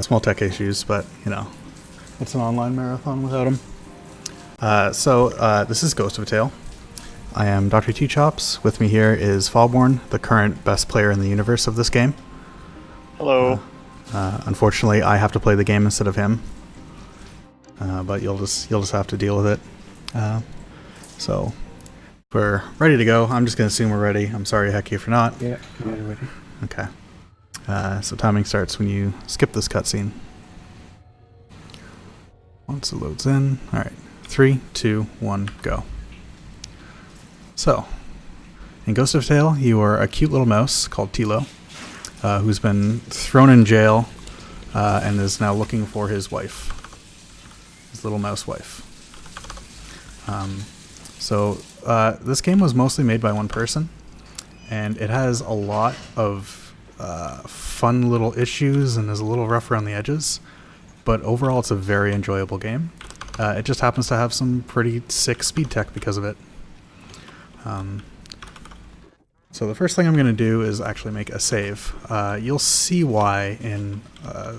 Small tech issues, but you know, it's an online marathon without them. This is Ghost of a Tale. I am DrTChops. With me here is Fallborn, the current best player in the universe of this game. Hello. Unfortunately, I have to play the game instead of him. But you'll just have to deal with it. So we're ready to go. I'm just gonna assume we're ready. I'm sorry, Hecky, if you're not. Yeah, we're ready. Okay. So timing starts when you skip this cutscene. Once it loads in. Alright. 3, 2, 1, go. So, in Ghost of a Tale, you are a cute little mouse called Tilo, who's been thrown in jail and is now looking for his wife. His little mouse wife. This game was mostly made by one person, and it has a lot of fun little issues and is a little rough around the edges, but overall it's a very enjoyable game. It just happens to have some pretty sick speed tech because of it. So the first thing I'm going to do is actually make a save. You'll see why in a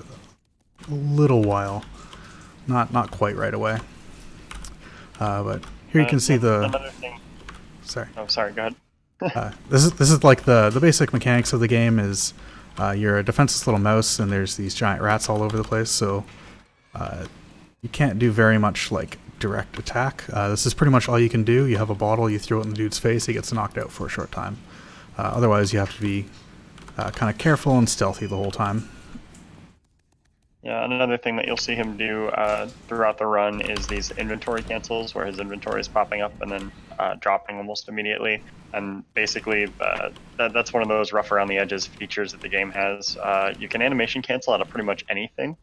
little while. Not quite right away. But here you can see the... Another thing. Sorry. Oh, sorry, go ahead. This is like the basic mechanics of the game is you're a defenseless little mouse and there's these giant rats all over the place, so you can't do very much like direct attack. This is pretty much all you can do. You have a bottle, you throw it in the dude's face, he gets knocked out for a short time. Otherwise you have to be kind of careful and stealthy the whole time. Yeah, and another thing that you'll see him do throughout the run is these inventory cancels, where his inventory is popping up and then dropping almost immediately. And basically, that's one of those rough around the edges features that the game has. You can animation cancel out of pretty much anything,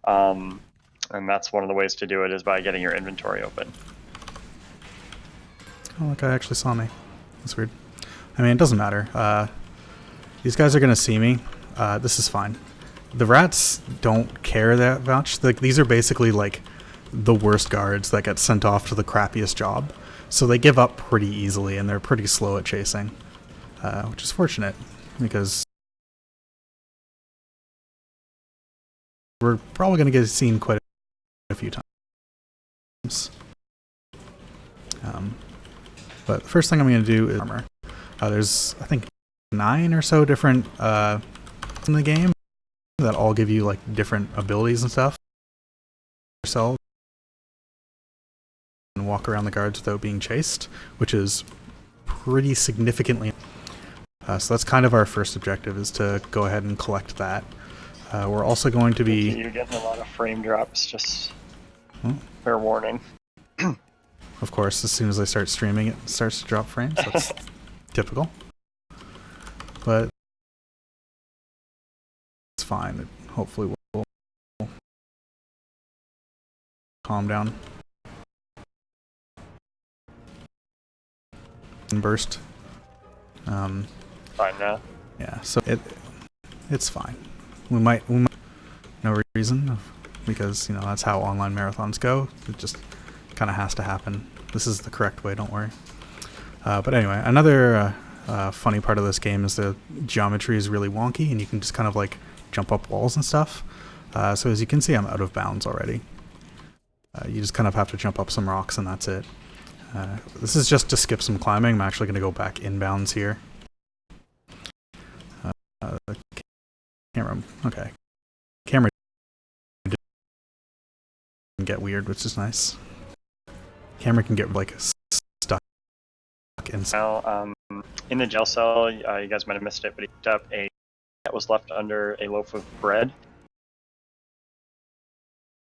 and that's one of the ways to do it is by getting your inventory open. Oh, that guy actually saw me. That's weird. I mean, it doesn't matter. These guys are gonna see me. This is fine. The rats don't care that much. Like, these are basically like the worst guards that get sent off to the crappiest job. So they give up pretty easily and they're pretty slow at chasing, which is fortunate because we're probably going to get seen quite a few times. But the first thing I'm going to do is armor. There's, I think, 9 or so different in the game that all give you like different abilities and stuff. Yourself and walk around the guards without being chased, which is pretty significantly. So that's kind of our first objective, is to go ahead and collect that. We're also going to be... You're getting a lot of frame drops, just fair warning. Of course, as soon as I start streaming, it starts to drop frames. That's typical. But it's fine. It hopefully will calm down. And burst. Fine now. Yeah, so it's fine. We might no reason, because you know that's how online marathons go. It just kind of has to happen. This is the correct way. Don't worry. But anyway, another funny part of this game is the geometry is really wonky, and you can just kind of like jump up walls and stuff. So as you can see, I'm out of bounds already. You just kind of have to jump up some rocks, and that's it. This is just to skip some climbing. I'm actually going to go back inbounds here. The camera, okay. Camera can get weird, which is nice. Camera can get like stuck inside. Now, in the jail cell, you guys might have missed it, but he picked up a that was left under a loaf of bread.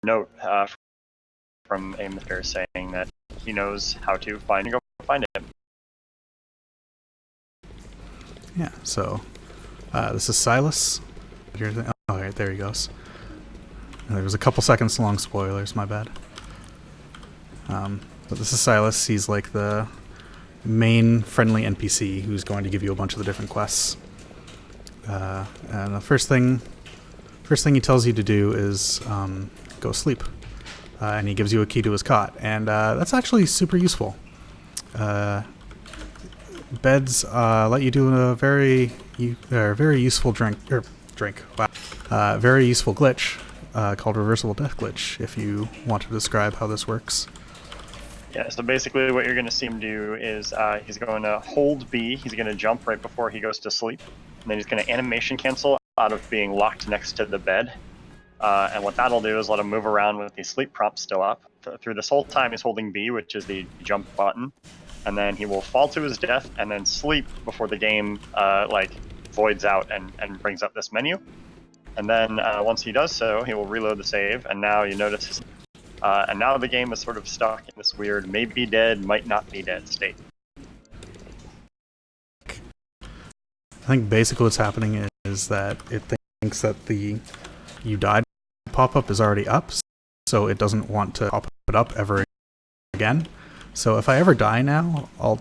Note from a mister saying that he knows how to find him. Yeah, so this is Silas. Oh, right, there he goes. There was a couple seconds long spoilers, my bad. But this is Silas. He's like the main friendly NPC who's going to give you a bunch of the different quests. And the first thing he tells you to do is go sleep. And he gives you a key to his cot, and that's actually super useful. Beds let you do a very useful Drink. Wow. Very useful glitch called reversible death glitch, if you want to describe how this works. Yeah, so basically what you're going to see him do is he's going to hold B, he's going to jump right before he goes to sleep, and then he's going to animation cancel out of being locked next to the bed. And what that'll do is let him move around with the sleep prompt still up. Through this whole time he's holding B, which is the jump button, and then he will fall to his death and then sleep before the game voids out and brings up this menu. And then once he does so, he will reload the save, and now you notice and now the game is sort of stuck in this weird maybe dead, might not be dead state. I think basically what's happening is that it thinks that the you died pop-up is already up, so it doesn't want to pop it up ever again. So if I ever die now, I'll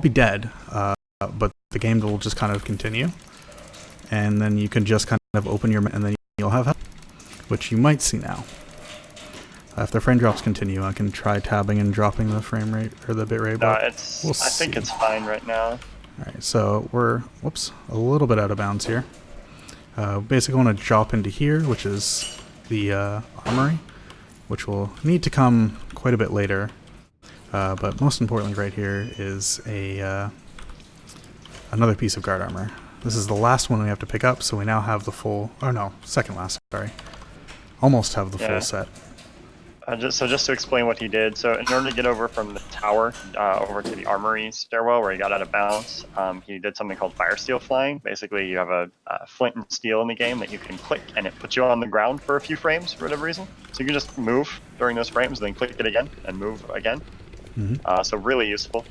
be dead, but the game will just kind of continue, and then you can just kind of open your and then you'll have help, which you might see now. If the frame drops continue, I can try tabbing and dropping the frame rate or the bit rate. No, I think it's fine right now. Alright, so we're a little bit out of bounds here. Basically, I want to drop into here, which is the armory, which will need to come quite a bit later. But most importantly, right here is another piece of guard armor. This is the last one we have to pick up, so we now have the full. Oh no, second last. Sorry, almost have the full set. Just to explain what he did, so in order to get over from the tower over to the armory stairwell where he got out of bounds, he did something called fire steel flying. Basically, you have a flint and steel in the game that you can click, and it puts you on the ground for a few frames for whatever reason. So you can just move during those frames, then click it again, and move again. Mm-hmm. So really useful.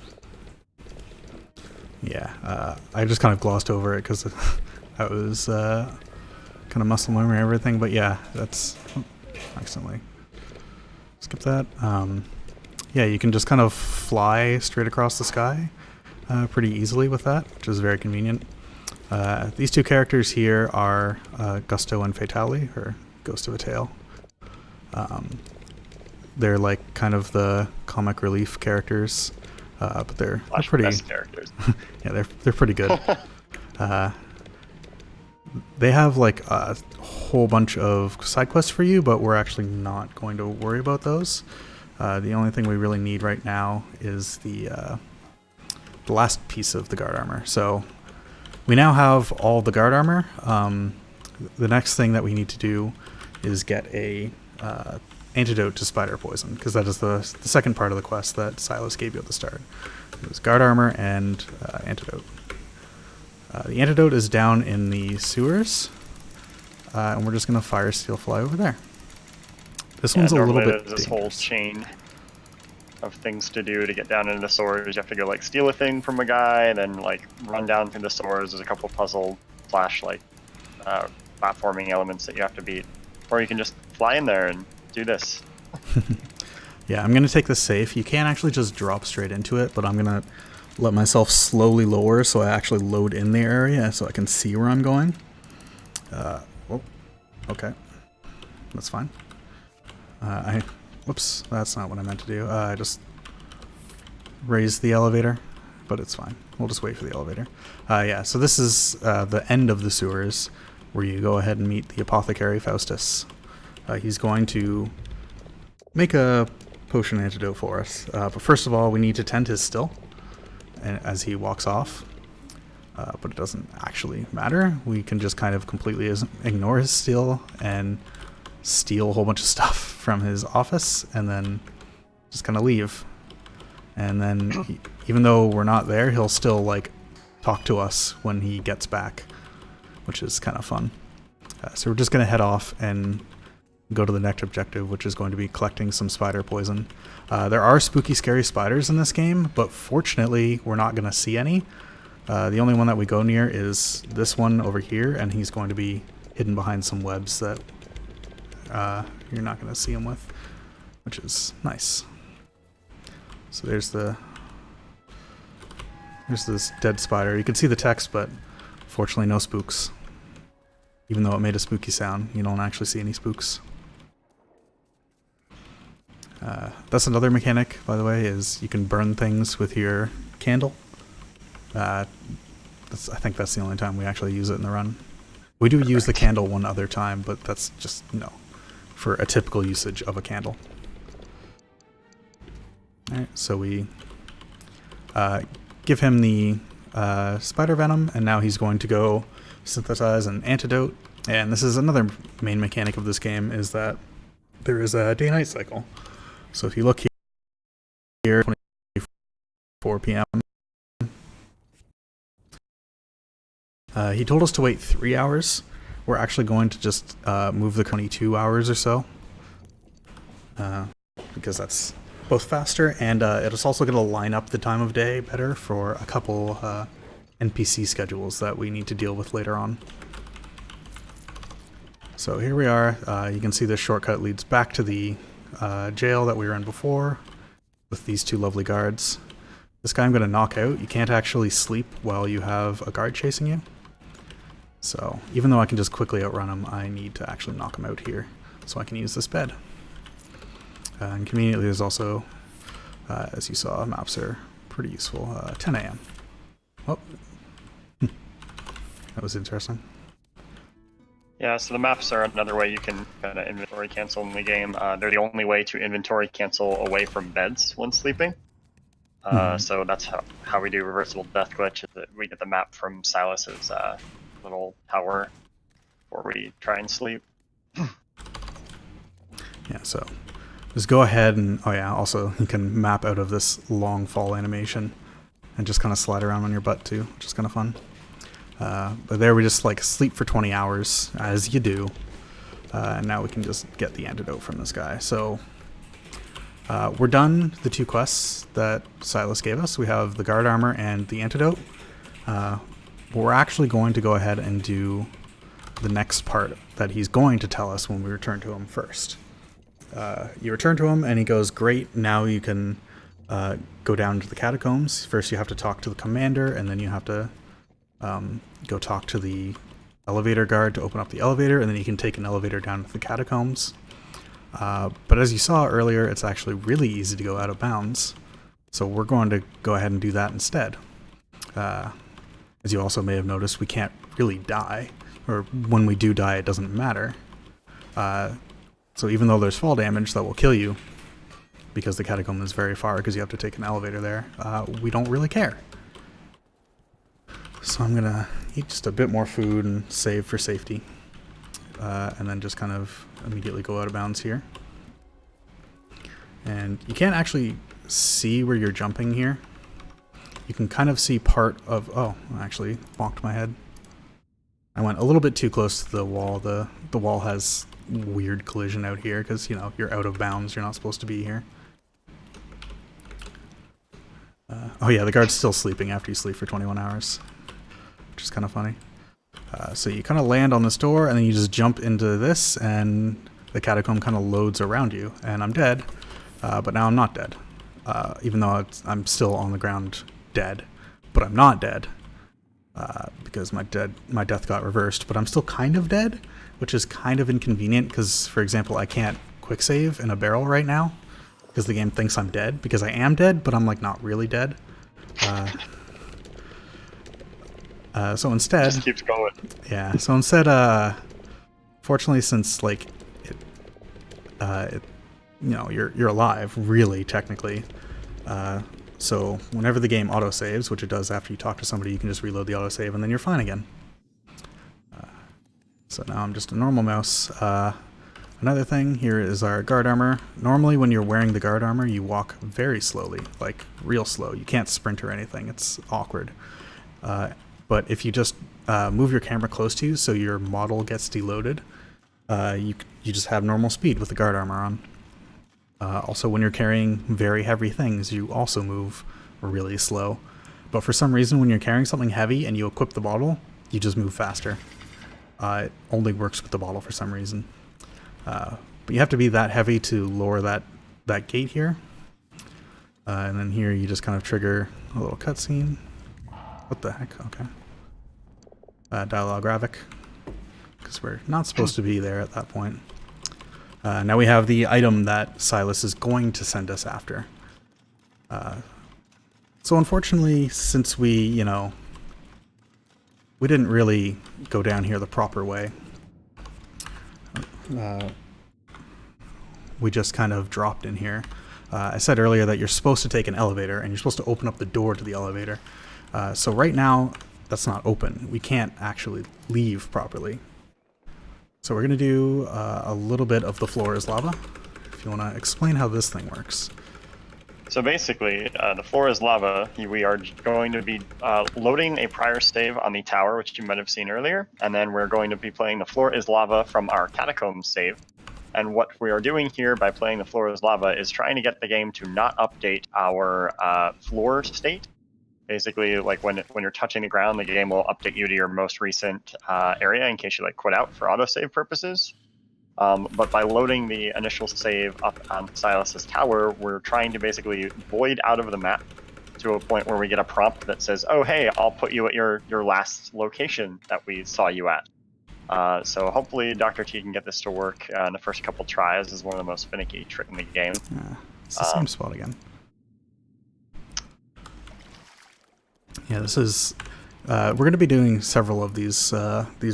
Yeah, I just kind of glossed over it because that was kind of muscle memory and everything, but yeah, that's accidentally. Skip that. Yeah, you can just kind of fly straight across the sky pretty easily with that, which is very convenient. These two characters here are Gusto and Fatali, or Ghost of a Tale. They're like kind of the comic relief characters, but they're pretty best characters. Yeah, they're pretty good. They have like a whole bunch of side quests for you, but we're actually not going to worry about those. The only thing we really need right now is the last piece of the guard armor. So we now have all the guard armor. The next thing that we need to do is get a antidote to spider poison, because that is the second part of the quest that Silas gave you at the start. It was guard armor and antidote. The antidote is down in the sewers, and we're just going to fire steel fly over there. This one's a little bit there's this whole chain of things to do to get down into the sewers. You have to go like steal a thing from a guy, then like run down through the sewers. There's a couple puzzle / platforming elements that you have to beat, or you can just fly in there and do this. Yeah, I'm going to take this safe. You can't actually just drop straight into it, but I'm going to let myself slowly lower so I actually load in the area so I can see where I'm going. Okay. That's fine. Whoops, that's not what I meant to do. I just raised the elevator, but it's fine. We'll just wait for the elevator. Yeah, so this is the end of the sewers where you go ahead and meet the apothecary Faustus. He's going to make a potion antidote for us. But first of all, we need to tend his still as he walks off. But it doesn't actually matter. We can just kind of completely ignore his steal and steal a whole bunch of stuff from his office and then just kind of leave. And then even though we're not there, he'll still like talk to us when he gets back, which is kind of fun. So we're just going to head off and go to the next objective, which is going to be collecting some spider poison. There are spooky, scary spiders in this game, but fortunately we're not going to see any. The only one that we go near is this one over here, and he's going to be hidden behind some webs that you're not going to see him with, which is nice. So there's this dead spider. You can see the text, but fortunately no spooks. Even though it made a spooky sound, you don't actually see any spooks. That's another mechanic, by the way, is you can burn things with your candle. I think that's the only time we actually use it in the run. We do use the candle one other time, but that's just, for a typical usage of a candle. Alright, so we give him the spider venom, and now he's going to go synthesize an antidote. And this is another main mechanic of this game, is that there is a day-night cycle. So if you look here, 24 p.m. He told us to wait 3 hours. We're actually going to just move the 22 hours or so, because that's both faster, and it's also going to line up the time of day better for a couple NPC schedules that we need to deal with later on. So here we are. You can see this shortcut leads back to the jail that we were in before with these two lovely guards. This guy I'm going to knock out. You can't actually sleep while you have a guard chasing you. So even though I can just quickly outrun him, I need to actually knock him out here so I can use this bed. And conveniently there's also, as you saw, maps are pretty useful. 10 a.m. Oh, that was interesting. Yeah, so the maps are another way you can kind of inventory cancel in the game. They're the only way to inventory cancel away from beds when sleeping. So that's how we do reversible death glitch. Is that we get the map from Silas's little tower where we try and sleep. Yeah, so just go ahead and, oh yeah, also you can map out of this long fall animation and just kind of slide around on your butt too, which is kind of fun. But there we just like sleep for 20 hours, as you do. And now we can just get the antidote from this guy. So we're done the two quests that Silas gave us. We have the guard armor and the antidote. But we're actually going to go ahead and do the next part that he's going to tell us when we return to him first. You return to him and he goes, great, now you can go down to the catacombs. First you have to talk to the commander, and then you have to go talk to the elevator guard to open up the elevator, and then you can take an elevator down to the catacombs. But as you saw earlier, it's actually really easy to go out of bounds. So we're going to go ahead and do that instead. As you also may have noticed, we can't really die, or when we do die, it doesn't matter. So even though there's fall damage that will kill you, because the catacomb is very far, because you have to take an elevator there, we don't really care. So I'm gonna eat just a bit more food and save for safety, and then just kind of immediately go out of bounds here. And you can't actually see where you're jumping here. You can kind of see part of, oh, I actually bonked my head. I went a little bit too close to the wall. The wall has weird collision out here because, you're out of bounds. You're not supposed to be here. Oh yeah, the guard's still sleeping after you sleep for 21 hours, which is kind of funny. So you kind of land on this door, and then you just jump into this, and the catacomb kind of loads around you, and I'm dead. But now I'm not dead. Even though I'm still on the ground dead. But I'm not dead. Because my death got reversed, but I'm still kind of dead, which is kind of inconvenient because, for example, I can't quick save in a barrel right now because the game thinks I'm dead, because I am dead, but I'm like not really dead. So instead, Just keeps going. Yeah. So instead, fortunately, since like you're alive, really technically. So whenever the game autosaves, which it does after you talk to somebody, you can just reload the autosave and then you're fine again. So now I'm just a normal mouse. Another thing here is our guard armor. Normally when you're wearing the guard armor, you walk very slowly, like real slow. You can't sprint or anything. It's awkward. But if you just move your camera close to you so your model gets deloaded, you just have normal speed with the guard armor on. Also, when you're carrying very heavy things, you also move really slow. But for some reason, when you're carrying something heavy and you equip the bottle, you just move faster. It only works with the bottle for some reason. But you have to be that heavy to lower that gate here. And then here you just kind of trigger a little cutscene. What the heck? Okay. Dialogue graphic. Because we're not supposed to be there at that point. Now we have the item that Silas is going to send us after. So unfortunately, since we, we didn't really go down here the proper way. We just kind of dropped in here. I said earlier that you're supposed to take an elevator, and you're supposed to open up the door to the elevator. So right now, that's not open. We can't actually leave properly. So we're going to do a little bit of the floor is lava. If you want to explain how this thing works. So basically, the floor is lava. We are going to be loading a prior save on the tower, which you might have seen earlier, and then we're going to be playing the floor is lava from our catacombs save. And what we are doing here by playing the floor is lava is trying to get the game to not update our floor state. Basically, like when you're touching the ground, the game will update you to your most recent area in case you like quit out for autosave purposes. But by loading the initial save up on Silas's tower, we're trying to basically void out of the map to a point where we get a prompt that says, "Oh, hey, I'll put you at your last location that we saw you at." So hopefully Dr. T can get this to work in the first couple tries. Is one of the most finicky trick in the game. It's the same spot again. Yeah, this is. We're going to be doing several of these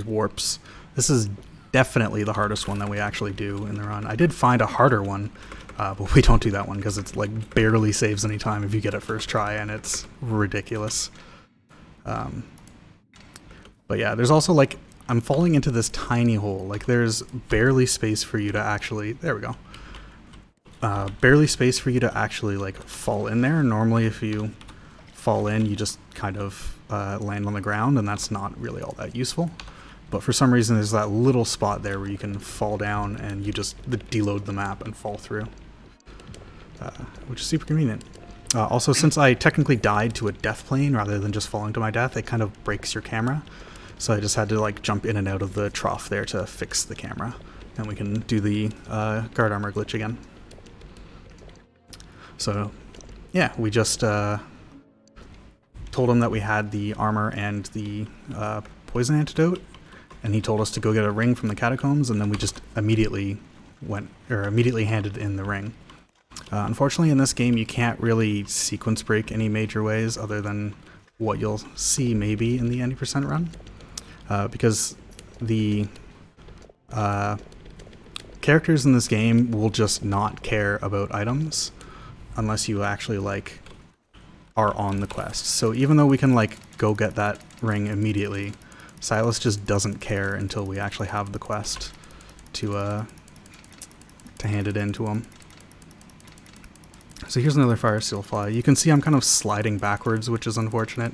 warps. This is definitely the hardest one that we actually do in the run. I did find a harder one, but we don't do that one because it's like barely saves any time if you get it first try, and it's ridiculous. But yeah, there's also like, I'm falling into this tiny hole. Like there's barely space for you to actually, there we go. Barely space for you to actually like fall in there. Normally if you fall in, you just kind of land on the ground, and that's not really all that useful. But for some reason there's that little spot there where you can fall down and you just deload the map and fall through, which is super convenient. Also, since I technically died to a death plane rather than just falling to my death, it kind of breaks your camera. So I just had to like jump in and out of the trough there to fix the camera. And we can do the guard armor glitch again. So yeah, we just told him that we had the armor and the poison antidote, and he told us to go get a ring from the catacombs, and then we just immediately handed in the ring. Unfortunately, in this game, you can't really sequence break any major ways other than what you'll see maybe in the 90% run, because the characters in this game will just not care about items unless you actually like are on the quest. So even though we can like go get that ring immediately, Silas just doesn't care until we actually have the quest to hand it in to him. So here's another fire steel fly. You can see I'm kind of sliding backwards, which is unfortunate.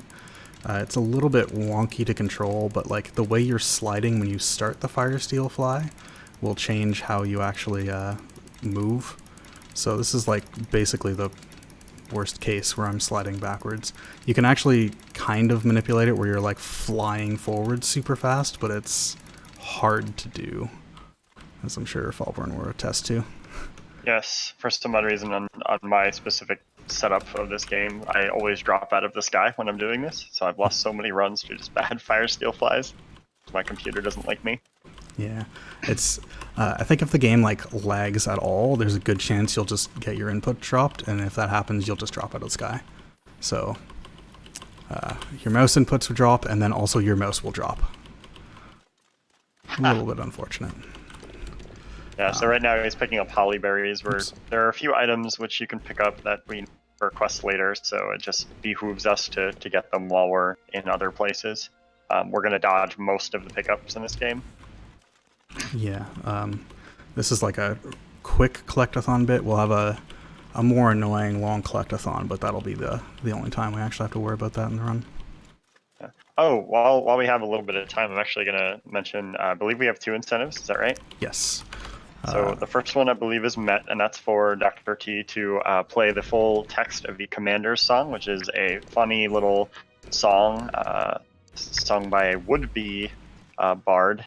It's a little bit wonky to control, but like the way you're sliding when you start the fire steel fly will change how you actually move. So this is like basically the worst case where I'm sliding backwards. You can actually kind of manipulate it where you're like flying forward super fast, but it's hard to do, as I'm sure Fallborn will attest to. Yes, for some odd reason on my specific setup of this game, I always drop out of the sky when I'm doing this, so I've lost so many runs to just bad fire steel flies. My computer doesn't like me. Yeah, it's. I think if the game like lags at all, there's a good chance you'll just get your input dropped, and if that happens, you'll just drop out of the sky. So your mouse inputs will drop, and then also your mouse will drop. A little bit unfortunate. Yeah, so right now he's picking up holly berries, where there are a few items which you can pick up that we request later, so it just behooves us to get them while we're in other places. We're going to dodge most of the pickups in this game. Yeah, this is like a quick collectathon bit. We'll have a more annoying long collectathon, but that'll be the only time we actually have to worry about that in the run. Yeah. Oh, while we have a little bit of time, I'm actually going to mention, I believe we have 2 incentives, is that right? Yes. So the first one I believe is met, and that's for Dr. T to play the full text of the Commander's Song, which is a funny little song sung by a would-be bard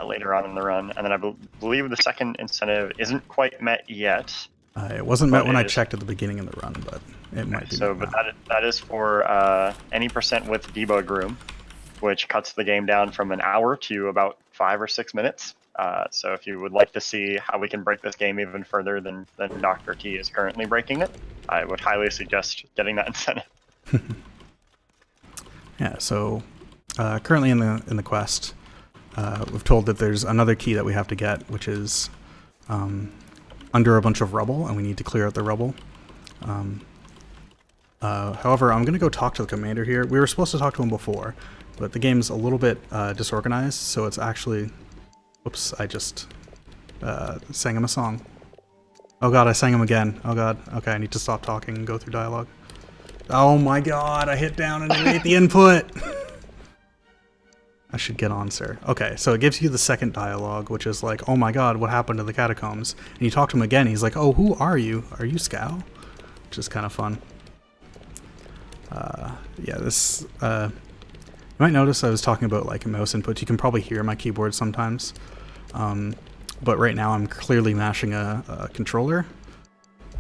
later on in the run. And then I believe the second incentive isn't quite met yet. It wasn't met when I checked at the beginning of the run, but it might be. So, but that is for any percent width debug room, which cuts the game down from an hour to about 5 or 6 minutes. So if you would like to see how we can break this game even further than Dr. T is currently breaking it, I would highly suggest getting that incentive. Yeah, so currently in the quest, we've told that there's another key that we have to get, which is under a bunch of rubble, and we need to clear out the rubble. However, I'm going to go talk to the commander here. We were supposed to talk to him before, but the game's a little bit disorganized, so it's actually... Whoops, I just sang him a song. Oh god, I sang him again. Oh god. Okay, I need to stop talking and go through dialogue. Oh my god, I hit down and it ate the input! I should get on, sir. Okay, so it gives you the second dialogue, which is like, oh my god, what happened to the catacombs? And you talk to him again, he's like, oh, who are you? Are you Scow? Which is kind of fun. Yeah, this... you might notice I was talking about like mouse inputs. You can probably hear my keyboard sometimes. But right now I'm clearly mashing a controller.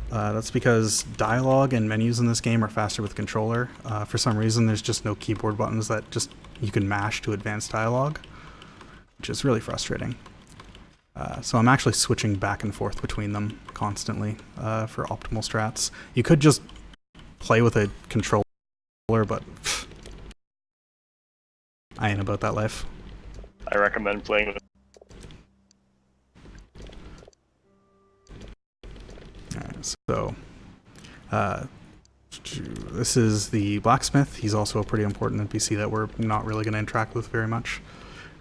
That's because dialogue and menus in this game are faster with controller. For some reason there's just no keyboard buttons that just you can mash to advance dialogue, which is really frustrating. So I'm actually switching back and forth between them constantly for optimal strats. You could just play with a controller, but pff, I ain't about that life. I recommend playing with. Alright, so this is the blacksmith. He's also a pretty important NPC that we're not really going to interact with very much,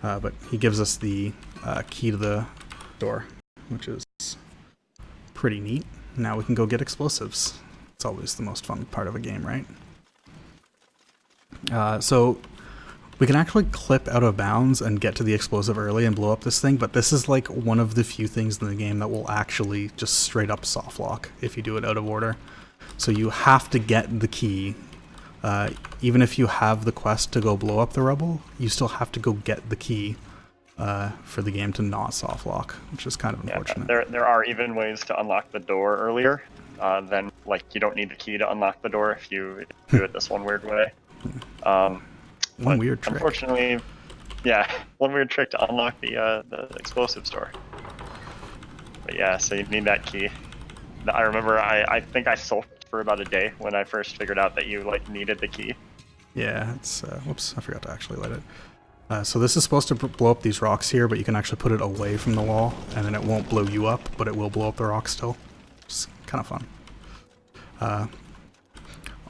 but he gives us the key to the door, which is pretty neat. Now we can go get explosives. It's always the most fun part of a game, right? So we can actually clip out of bounds and get to the explosive early and blow up this thing, but this is like one of the few things in the game that will actually just straight up soft lock if you do it out of order. So you have to get the key. Even if you have the quest to go blow up the rubble, you still have to go get the key for the game to not soft lock, which is kind of unfortunate. There are even ways to unlock the door earlier. Then like you don't need the key to unlock the door if you do it this one weird way. One weird trick. Unfortunately, yeah, one weird trick to unlock the explosives door. But yeah, so you need that key. I remember I think I sulked for about a day when I first figured out that you like needed the key. Yeah, it's whoops, I forgot to actually light it. So this is supposed to blow up these rocks here, but you can actually put it away from the wall, and then it won't blow you up, but it will blow up the rocks still. It's kind of fun.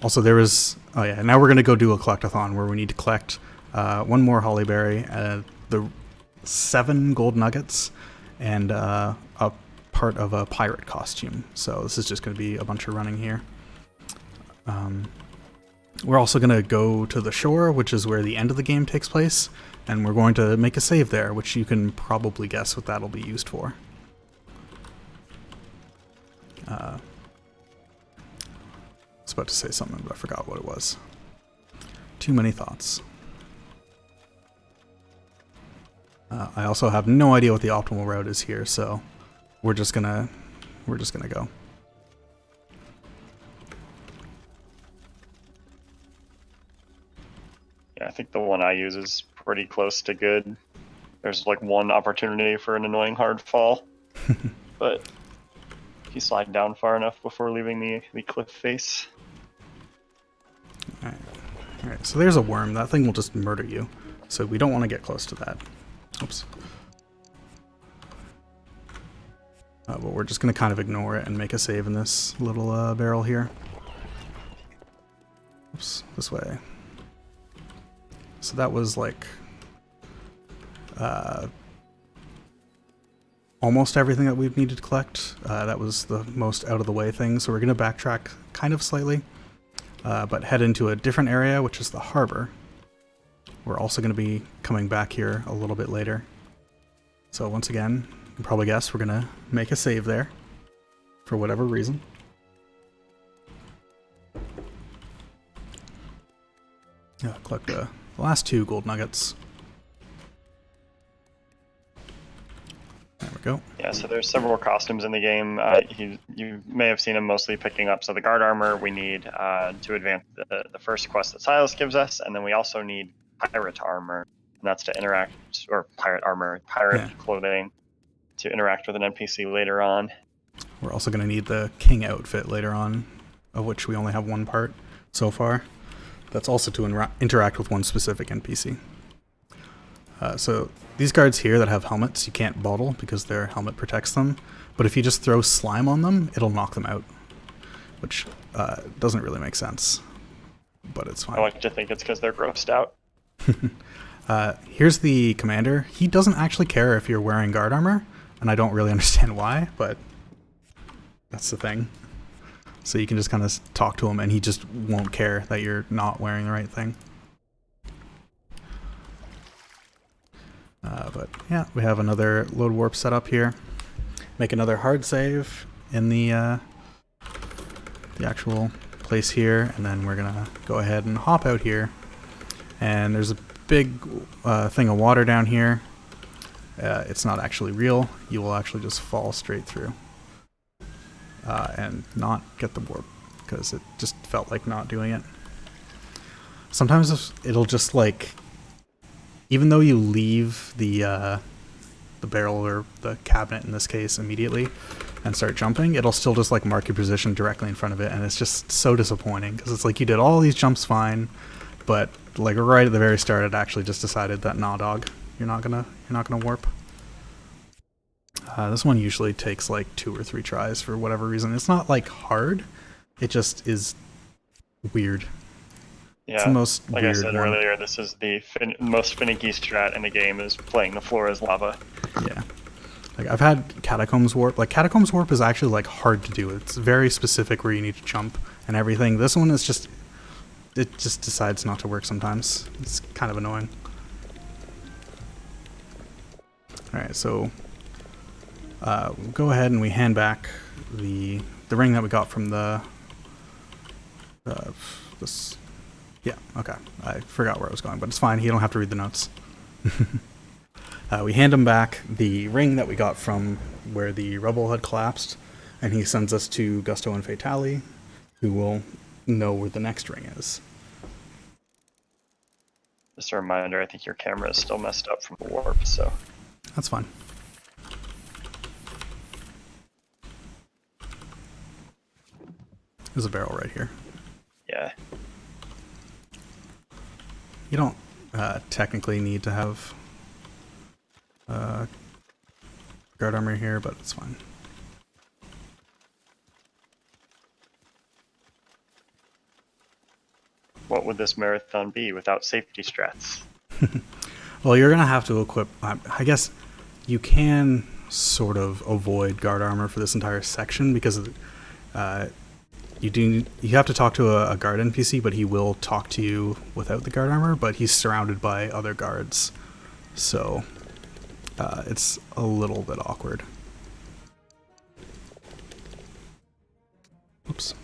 Also, there is... Oh yeah, now we're going to go do a collectathon where we need to collect one more hollyberry, the 7 gold nuggets, and a part of a pirate costume. So this is just going to be a bunch of running here. We're also going to go to the shore, which is where the end of the game takes place, and we're going to make a save there, which you can probably guess what that'll be used for. I was about to say something, but I forgot what it was. Too many thoughts. I also have no idea what the optimal route is here, so we're just gonna go. Yeah, I think the one I use is pretty close to good. There's like one opportunity for an annoying hard fall, but if you slide down far enough before leaving the cliff face. Alright, so there's a worm. That thing will just murder you. So we don't want to get close to that. Oops. But we're just going to kind of ignore it and make a save in this little barrel here. Oops, this way. So that was like almost everything that we've needed to collect. That was the most out of the way thing, so we're going to backtrack kind of slightly, but head into a different area, which is the harbor. We're also going to be coming back here a little bit later. So once again, you can probably guess we're going to make a save there for whatever reason. Yeah, collect the last 2 gold nuggets. There we go. Yeah, so there's several costumes in the game. You may have seen them mostly picking up. So the guard armor we need to advance the first quest that Silas gives us, and then we also need pirate armor, and that's to interact, or pirate armor, pirate clothing, to interact with an NPC later on. We're also going to need the king outfit later on, of which we only have one part so far. That's also to interact with one specific NPC. So these guards here that have helmets, you can't bottle because their helmet protects them. But if you just throw slime on them, it'll knock them out, which doesn't really make sense. But it's fine. I like to think it's because they're grossed out. Here's the commander. He doesn't actually care if you're wearing guard armor, and I don't really understand why, but that's the thing. So you can just kind of talk to him, and he just won't care that you're not wearing the right thing. But yeah, we have another load warp set up here. Make another hard save in the actual place here, and then we're gonna go ahead and hop out here. And there's a big thing of water down here. It's not actually real. You will actually just fall straight through and not get the warp because it just felt like not doing it. Sometimes it'll just like, even though you leave the barrel or the cabinet in this case immediately and start jumping, it'll still just like mark your position directly in front of it, and it's just so disappointing because it's like you did all these jumps fine, but like right at the very start it actually just decided that nah dog, you're not gonna warp. This one usually takes like 2 or 3 tries for whatever reason. It's not like hard, it just is weird. Yeah, it's the most like weird I said one. earlier, this is the most finicky strat in the game, is playing the floor as lava. Yeah. Like I've had Catacombs Warp. Like Catacombs Warp is actually like hard to do. It's very specific where you need to jump and everything. This one is just, it just decides not to work sometimes. It's kind of annoying. Alright, so we'll go ahead and we hand back the ring that we got from this. Yeah, okay. I forgot where I was going, but it's fine. You don't have to read the notes. We hand him back the ring that we got from where the rubble had collapsed, and he sends us to Gusto and Fatali, who will know where the next ring is. Just a reminder, I think your camera is still messed up from the warp, so... That's fine. There's a barrel right here. Yeah. You don't technically need to have guard armor here, but it's fine. What would this marathon be without safety strats? Well, you're gonna have to equip. I guess you can sort of avoid guard armor for this entire section because you have to talk to a guard NPC, but he will talk to you without the guard armor. But he's surrounded by other guards, so it's a little bit awkward. Oops.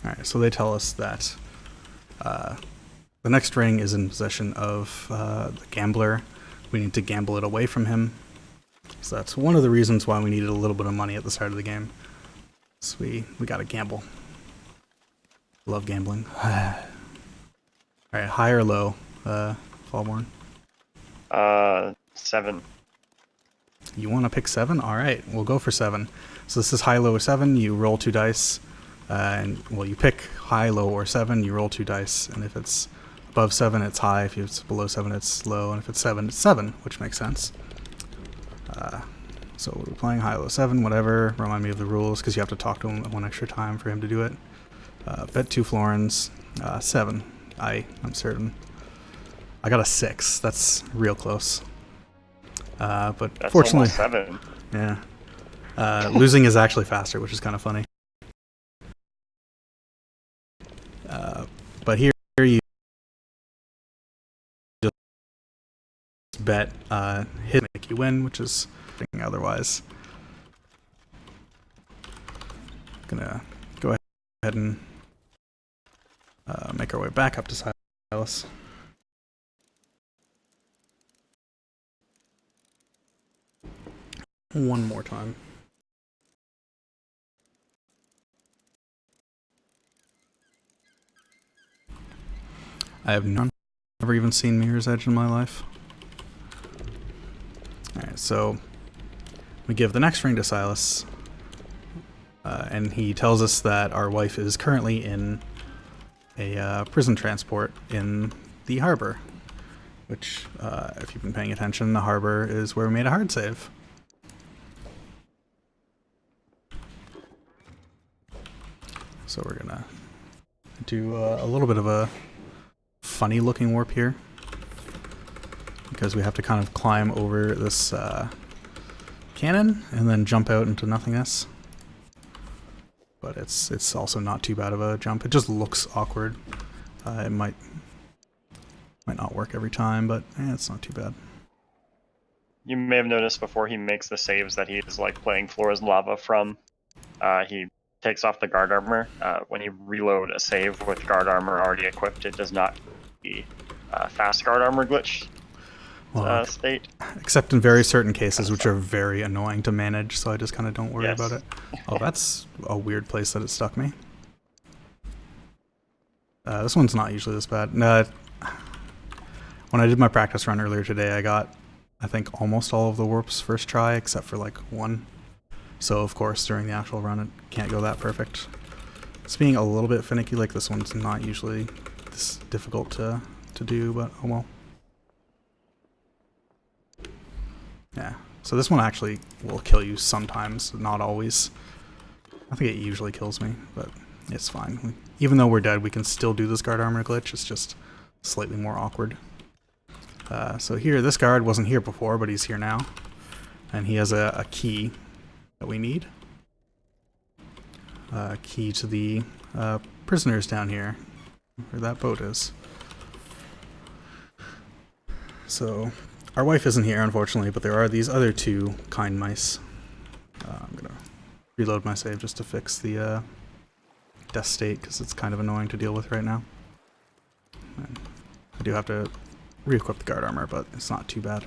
Alright, so they tell us that the next ring is in possession of the gambler. We need to gamble it away from him. So that's one of the reasons why we needed a little bit of money at the start of the game. So we gotta gamble. Love gambling. Alright, high or low, Fallborn? 7. You want to pick 7? Alright, we'll go for 7. So this is high, low, or 7. You roll 2 dice. And well, you pick high, low, or 7. You roll 2 dice. And if it's above 7, it's high. If it's below 7, it's low. And if it's 7, it's 7, which makes sense. So we're playing high, low, 7, whatever. Remind me of the rules, because you have to talk to him 1 extra time for him to do it. Bet 2 florins. 7. I'm certain. I got a 6. That's real close. But That's fortunately, almost 7. yeah. Losing is actually faster, which is kind of funny. But here you just bet hit make you win, which is otherwise. Gonna go ahead and make our way back up to Silas. One more time. I have never even seen Mirror's Edge in my life. Alright, so we give the next ring to Silas, and he tells us that our wife is currently in a prison transport in the harbor, which, if you've been paying attention, the harbor is where we made a hard save. So we're gonna do a little bit of a funny looking warp here, because we have to kind of climb over this cannon and then jump out into nothingness. But it's also not too bad of a jump. It just looks awkward. It might not work every time, but it's not too bad. You may have noticed before he makes the saves that he is like playing Floor is Lava from. He takes off the guard armor. When you reload a save with guard armor already equipped, it does not the fast guard armor glitch state. Except in very certain cases, which are very annoying to manage, so I just kind of don't worry about it. Oh, that's a weird place that it stuck me. This one's not usually this bad. When I did my practice run earlier today, I got, I think, almost all of the warps first try, except for like one. So, of course, during the actual run, it can't go that perfect. It's being a little bit finicky, like this one's not usually this difficult to do, but oh well. Yeah, so this one actually will kill you sometimes, not always. I think it usually kills me, but it's fine. Even though we're dead, we can still do this guard armor glitch. It's just slightly more awkward. So here, this guard wasn't here before, but he's here now. And he has a key that we need. Key to the prisoners down here, where that boat is. So, our wife isn't here, unfortunately, but there are these other two kind mice. I'm gonna reload my save just to fix the death state, because it's kind of annoying to deal with right now. And I do have to re-equip the guard armor, but it's not too bad.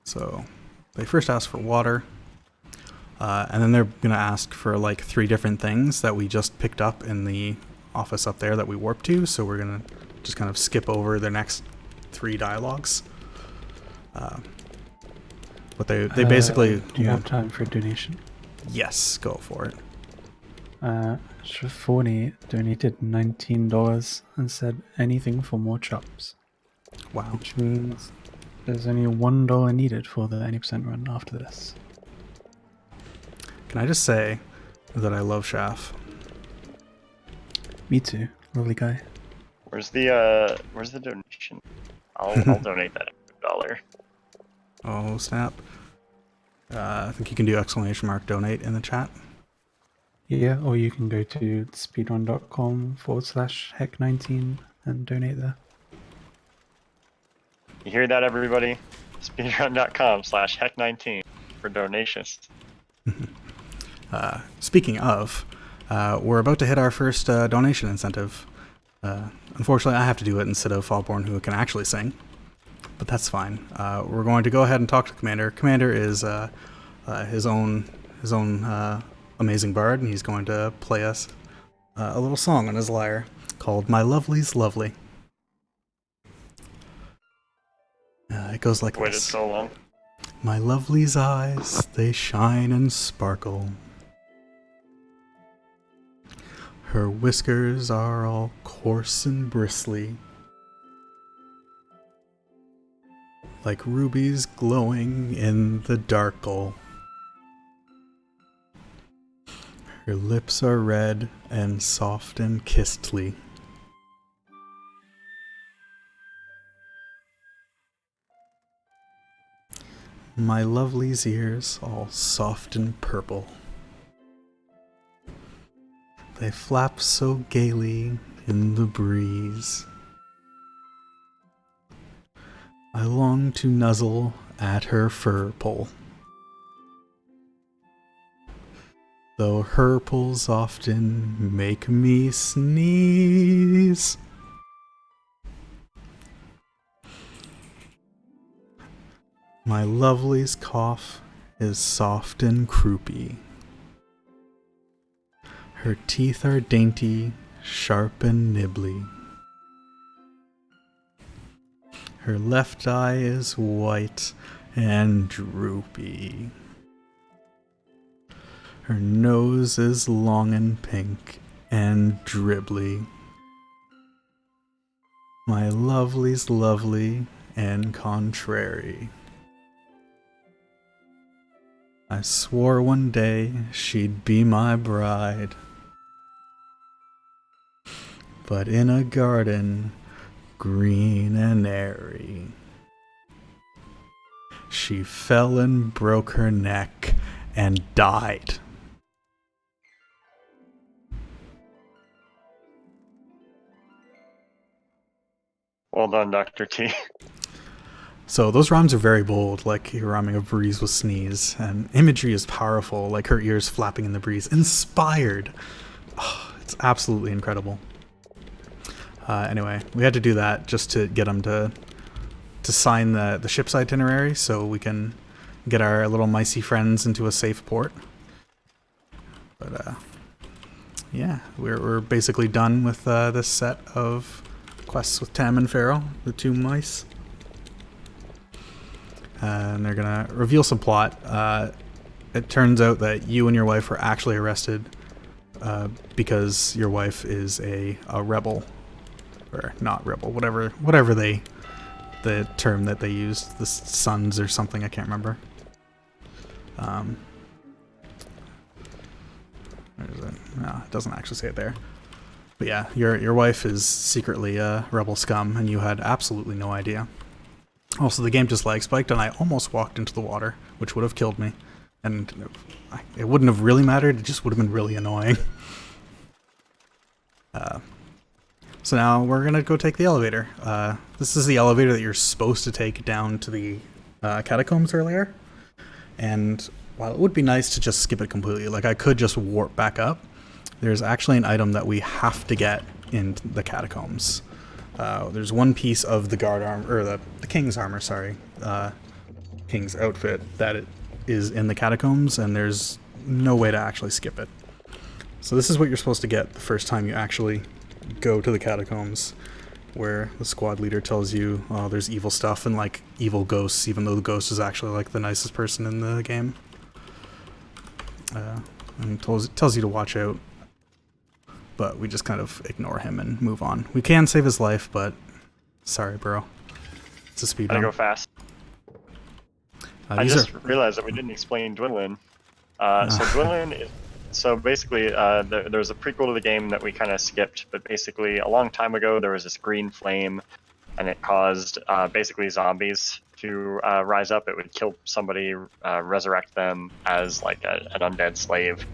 So, they first ask for water, and then they're gonna ask for like 3 different things that we just picked up in the office up there that we warped to, so we're gonna just kind of skip over the next 3 dialogues. But they basically... Do you have time for a donation? Yes, go for it. Shafoni donated $19 and said anything for more chops. Wow. Which means there's only $1 needed for the 80% run after this. Can I just say that I love Shaf? Me too. Lovely guy. Where's the donation? I'll donate that $1. Oh, snap. I think you can do !donate in the chat. Yeah, or you can go to speedrun.com/heck19 and donate there. You hear that, everybody? Speedrun.com/heck19 for donations. Speaking of, we're about to hit our first donation incentive. Unfortunately, I have to do it instead of Fallborn, who can actually sing. But that's fine. We're going to go ahead and talk to Commander. Commander is his own amazing bard, and he's going to play us a little song on his lyre called "My Lovely's Lovely." It goes like Waited this. so long. My lovely's eyes, they shine and sparkle. Her whiskers are all coarse and bristly, like rubies glowing in the darkle. Her lips are red and soft and kissedly. My lovely's ears all soft and purple. They flap so gaily in the breeze. I long to nuzzle at her fur pole, though her pulls often make me sneeze. My lovely's cough is soft and croupy. Her teeth are dainty, sharp and nibbly. Her left eye is white and droopy. Her nose is long and pink and dribbly. My lovely's lovely and contrary. I swore one day she'd be my bride. But in a garden, green and airy, she fell and broke her neck and died. Well done, Dr. T. So those rhymes are very bold, like you're rhyming a breeze with sneeze, and imagery is powerful, like her ears flapping in the breeze. Inspired! Oh, it's absolutely incredible. Anyway, we had to do that just to get him to sign the ship's itinerary so we can get our little micey friends into a safe port. But yeah, we're basically done with this set of quests with Tam and Pharaoh, the two mice. And they're gonna reveal some plot. It turns out that you and your wife were actually arrested because your wife is a rebel. Or not rebel, whatever the term that they used, the sons or something, I can't remember. Where is it? No, it doesn't actually say it there. But yeah, your wife is secretly a rebel scum, and you had absolutely no idea. Also, the game just lag spiked, and I almost walked into the water, which would have killed me. And it wouldn't have really mattered, it just would have been really annoying. So now we're gonna go take the elevator. This is the elevator that you're supposed to take down to the catacombs earlier. And while it would be nice to just skip it completely, like I could just warp back up, there's actually an item that we have to get in the catacombs. There's one piece of the guard armor, or the king's armor, sorry, king's outfit that is in the catacombs, and there's no way to actually skip it. So this is what you're supposed to get the first time you actually go to the catacombs, where the squad leader tells you, oh, there's evil stuff and like evil ghosts, even though the ghost is actually like the nicest person in the game. And tells you to watch out, but we just kind of ignore him and move on. We can save his life, but sorry, bro. It's a speed run. I go fast. I just realized that we didn't explain Dwindlin. So Dwindlin is... So basically, there's a prequel to the game that we kind of skipped, but basically a long time ago there was this green flame, and it caused basically zombies to rise up. It would kill somebody, resurrect them as like an undead slave.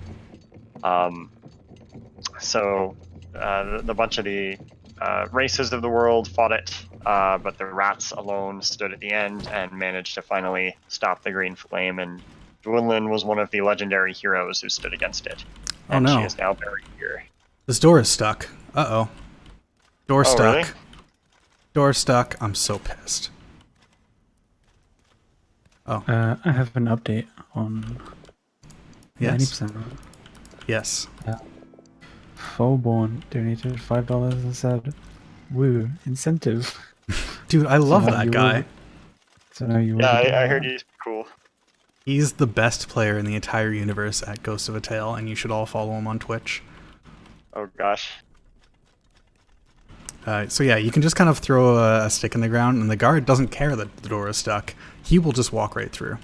So the bunch of the races of the world fought it, but the rats alone stood at the end and managed to finally stop the green flame, and Dwindlin was one of the legendary heroes who stood against it. And oh no. She is now buried here. This door is stuck. Uh-oh. Door stuck. Really? Door stuck. I'm so pissed. Oh. I have an update on Yes? 90% run. Yes. Fullborn donated $5 and said, "Woo, incentive." Dude, I love So that guy. So now you Yeah, I heard he's cool. He's the best player in the entire universe at Ghost of a Tale, and you should all follow him on Twitch. Oh gosh. So yeah, you can just kind of throw a stick in the ground, and the guard doesn't care that the door is stuck. He will just walk right through.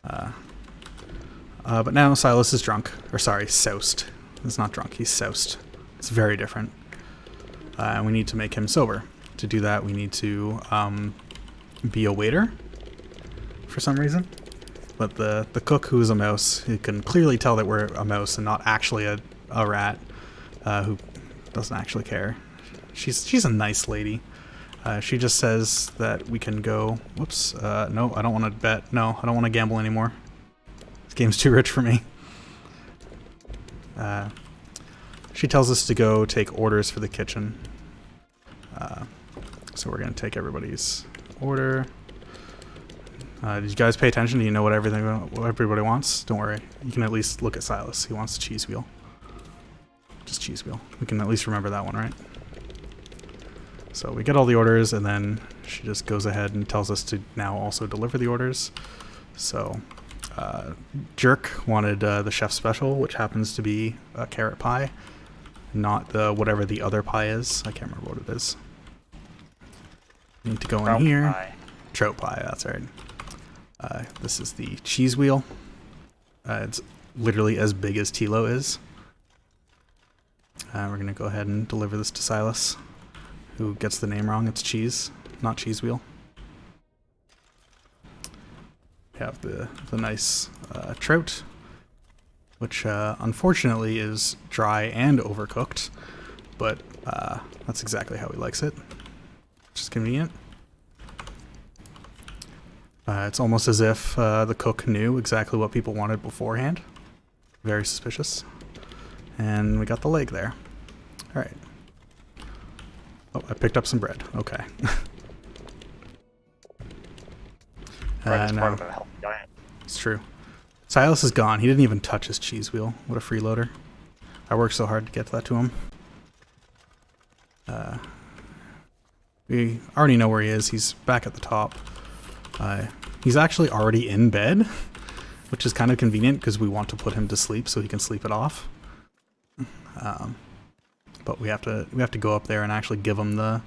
But now Silas is drunk. Or sorry, soused. He's not drunk, he's soused. It's very different. And we need to make him sober. To do that, we need to be a waiter for some reason. But the cook, who is a mouse, he can clearly tell that we're a mouse and not actually a rat, who doesn't actually care. She's a nice lady. She just says that we can go... Whoops. No, I don't want to bet. No, I don't want to gamble anymore. This game's too rich for me. She tells us to go take orders for the kitchen. So we're going to take everybody's order. Did you guys pay attention? Do you know what everybody wants? Don't worry. You can at least look at Silas. He wants the cheese wheel. Just cheese wheel. We can at least remember that one, right? So we get all the orders, and then she just goes ahead and tells us to now also deliver the orders. So Jerk wanted the chef special, which happens to be a carrot pie, not the whatever the other pie is. I can't remember what it is. Need to go in here. Pie. Trout pie, that's right. This is the cheese wheel. It's literally as big as Tilo is. We're going to go ahead and deliver this to Silas, who gets the name wrong. It's cheese, not cheese wheel. We have the nice trout, which unfortunately is dry and overcooked, but that's exactly how he likes it, which is convenient. It's almost as if the cook knew exactly what people wanted beforehand. Very suspicious. And we got the leg there. Alright. Oh, I picked up some bread. Okay. Bread is no, part of a healthy diet. it's true. Silas is gone. He didn't even touch his cheese wheel. What a freeloader. I worked so hard to get that to him. We already know where he is. He's back at the top. He's actually already in bed, which is kind of convenient because we want to put him to sleep so he can sleep it off. But we have to go up there and actually give him the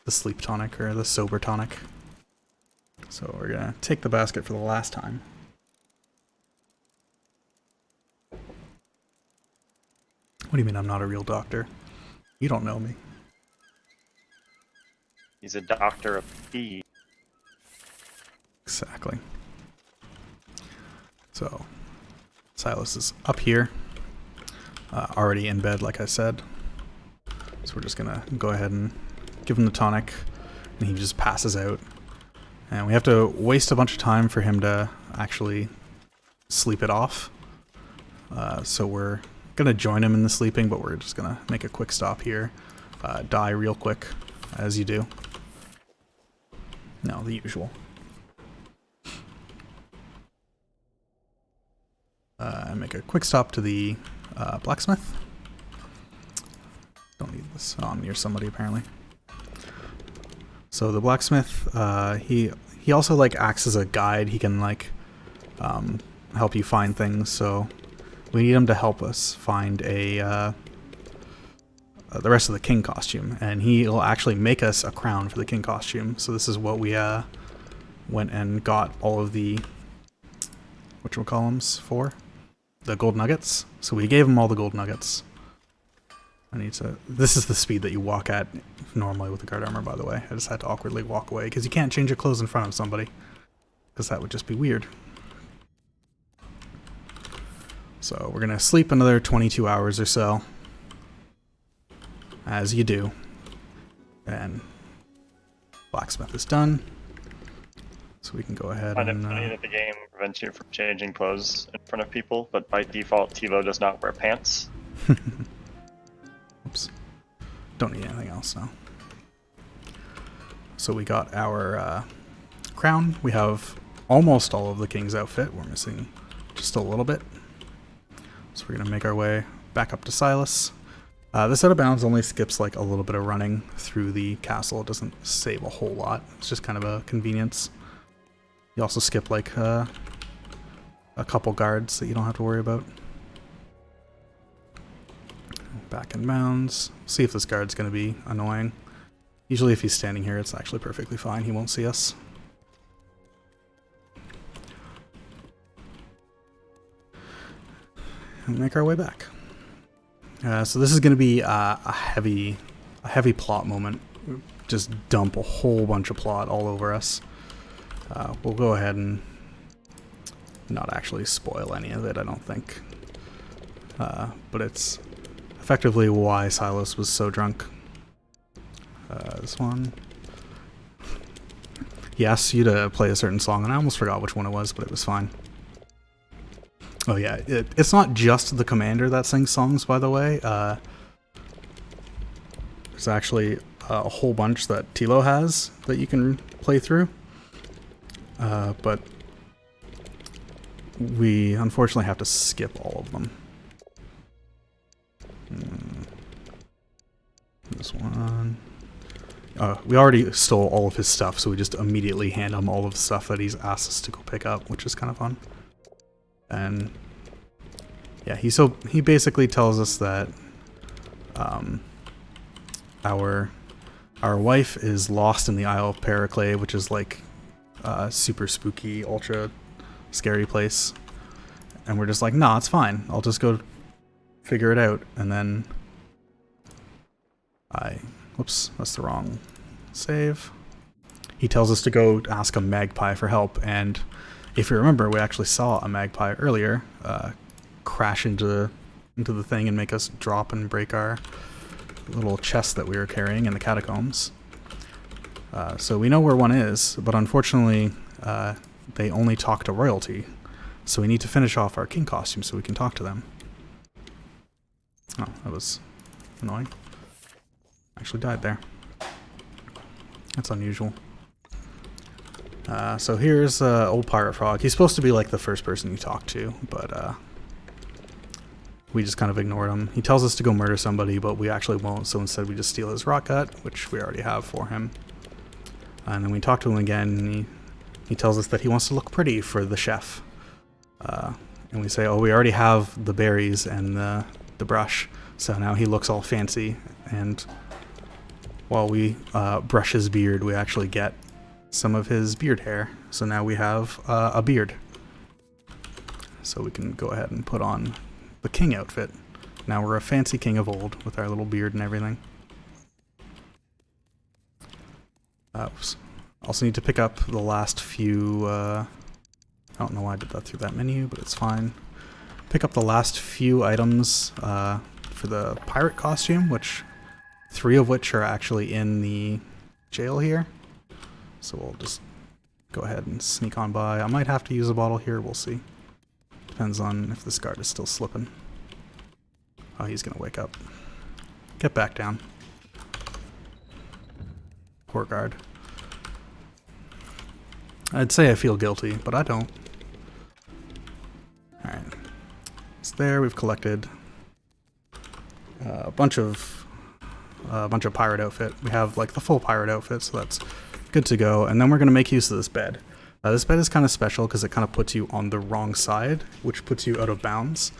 sleep tonic or the sober tonic. So we're gonna take the basket for the last time. What do you mean I'm not a real doctor? You don't know me. He's a doctor of pee. Exactly. So Silas is up here, already in bed, like I said. So we're just gonna go ahead and give him the tonic, and he just passes out. And we have to waste a bunch of time for him to actually sleep it off. So we're gonna join him in the sleeping, but we're just gonna make a quick stop here. Die real quick, as you do. No, the usual. Make a quick stop to the blacksmith. Don't need this. Oh, I'm near somebody apparently. So the blacksmith, he also like acts as a guide. He can like help you find things. So we need him to help us find the rest of the king costume, and he'll actually make us a crown for the king costume. So this is what we went and got all of the whatchamacallums for. The gold nuggets. So we gave him all the gold nuggets. This is the speed that you walk at normally with the guard armor, by the way. I just had to awkwardly walk away because you can't change your clothes in front of somebody, because that would just be weird. So we're gonna sleep another 22 hours or so, as you do. And blacksmith is done. So we can go ahead I find and... it funny that the game prevents you from changing clothes in front of people, but by default, Tilo does not wear pants. Oops. Don't need anything else now. So we got our crown. We have almost all of the king's outfit. We're missing just a little bit. So we're going to make our way back up to Silas. This out of bounds only skips like a little bit of running through the castle. It doesn't save a whole lot. It's just kind of a convenience. You also skip like a couple guards that you don't have to worry about. Back in bounds. See if this guard's going to be annoying. Usually if he's standing here, it's actually perfectly fine. He won't see us. And make our way back. So this is going to be a heavy plot moment. Just dump a whole bunch of plot all over us. We'll go ahead and not actually spoil any of it, I don't think. But it's effectively why Silas was so drunk. This one. He asks you to play a certain song, and I almost forgot which one it was, but it was fine. Oh yeah, it's not just the commander that sings songs, by the way. There's actually a whole bunch that Tilo has that you can play through. But we unfortunately have to skip all of them. This one. We already stole all of his stuff, so we just immediately hand him all of the stuff that he's asked us to go pick up, which is kind of fun. And yeah, he basically tells us that our wife is lost in the Isle of Periclay, which is like a super spooky, ultra scary place. And we're just like, nah, it's fine. I'll just go figure it out. And then whoops, that's the wrong save. He tells us to go ask a magpie for help. And if you remember, we actually saw a magpie earlier crash into the thing and make us drop and break our little chest that we were carrying in the catacombs. So we know where one is, but unfortunately they only talk to royalty. So we need to finish off our king costume so we can talk to them. Oh, that was annoying. Actually died there. That's unusual. So here's old Pirate Frog. He's supposed to be like the first person you talk to, but we just kind of ignored him. He tells us to go murder somebody, but we actually won't, so instead we just steal his rock cut, which we already have for him. And then we talk to him again, and he tells us that he wants to look pretty for the chef. And we say, oh, we already have the berries and the brush, so now he looks all fancy. And while we brush his beard, we actually get some of his beard hair. So now we have a beard. So we can go ahead and put on the king outfit. Now we're a fancy king of old with our little beard and everything. Also need to pick up the last few, I don't know why I did that through that menu, but it's fine. Pick up the last few items for the pirate costume, which 3 of which are actually in the jail here. So we'll just go ahead and sneak on by. I might have to use a bottle here, we'll see. Depends on if this guard is still slipping. Oh, he's gonna wake up. Get back down. Poor guard. I'd say I feel guilty, but I don't. Alright. It's there, we've collected a bunch of pirate outfit. We have like the full pirate outfit, so that's good to go. And then we're gonna make use of this bed. This bed is kind of special because it kind of puts you on the wrong side, which puts you out of bounds.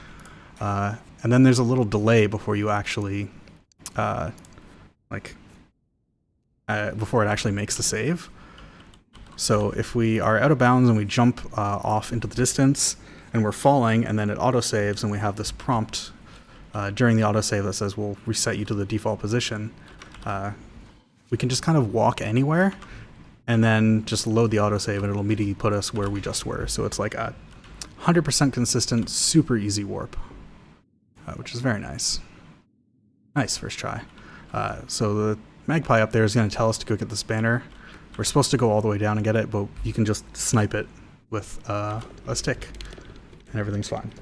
And then there's a little delay before you actually, before it actually makes the save. So if we are out of bounds and we jump off into the distance and we're falling and then it autosaves and we have this prompt during the autosave that says we'll reset you to the default position, we can just kind of walk anywhere and then just load the autosave and it'll immediately put us where we just were. So it's like a 100% consistent, super easy warp, which is very nice. Nice first try. So the magpie up there is going to tell us to go get this banner. We're supposed to go all the way down and get it, but you can just snipe it with a stick and everything's fine.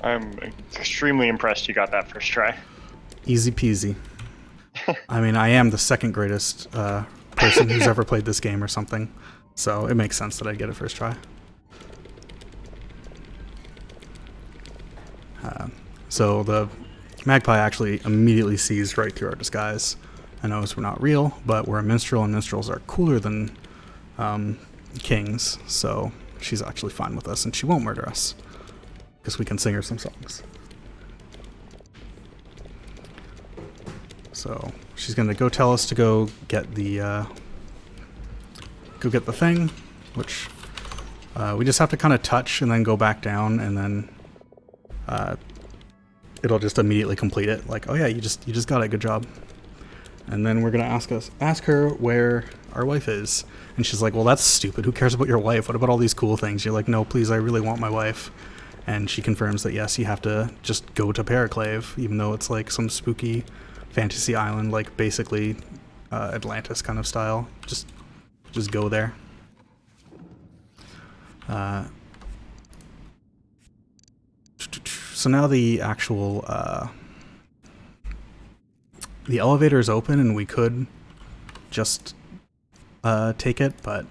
I'm extremely impressed you got that first try. Easy peasy. I mean, I am the second greatest person who's ever played this game or something, so it makes sense that I get it first try. So the magpie actually immediately sees right through our disguise and knows we're not real, but we're a minstrel, and minstrels are cooler than kings, so she's actually fine with us, and she won't murder us because we can sing her some songs. So she's gonna go tell us to go get the thing, which we just have to kind of touch and then go back down, and then it'll just immediately complete it. Like, oh yeah, you just got it, good job. And then we're gonna ask her where our wife is, and she's like, well, that's stupid. Who cares about your wife? What about all these cool things? You're like, no, please, I really want my wife. And she confirms that yes, you have to just go to Periclave, even though it's like some spooky fantasy island, like basically Atlantis kind of style. Just go there. So now the actual the elevator is open, and we could just take it, but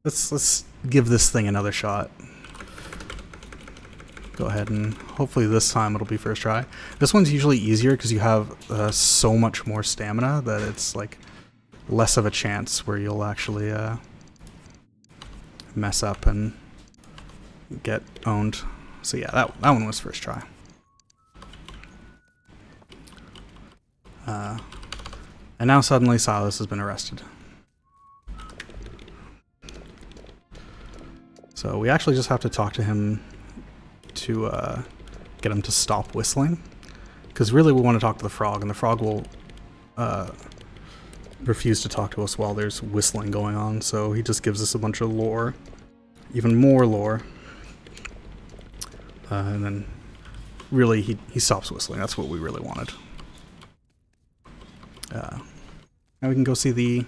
let's give this thing another shot. Go ahead and hopefully this time it'll be first try. This one's usually easier because you have so much more stamina that it's like less of a chance where you'll actually mess up and get owned. So yeah, that one was first try. And now suddenly Silas has been arrested. So we actually just have to talk to him to get him to stop whistling. Because really we want to talk to the frog, and the frog will refuse to talk to us while there's whistling going on. So he just gives us a bunch of lore. Even more lore. And then really he stops whistling. That's what we really wanted. Now we can go see the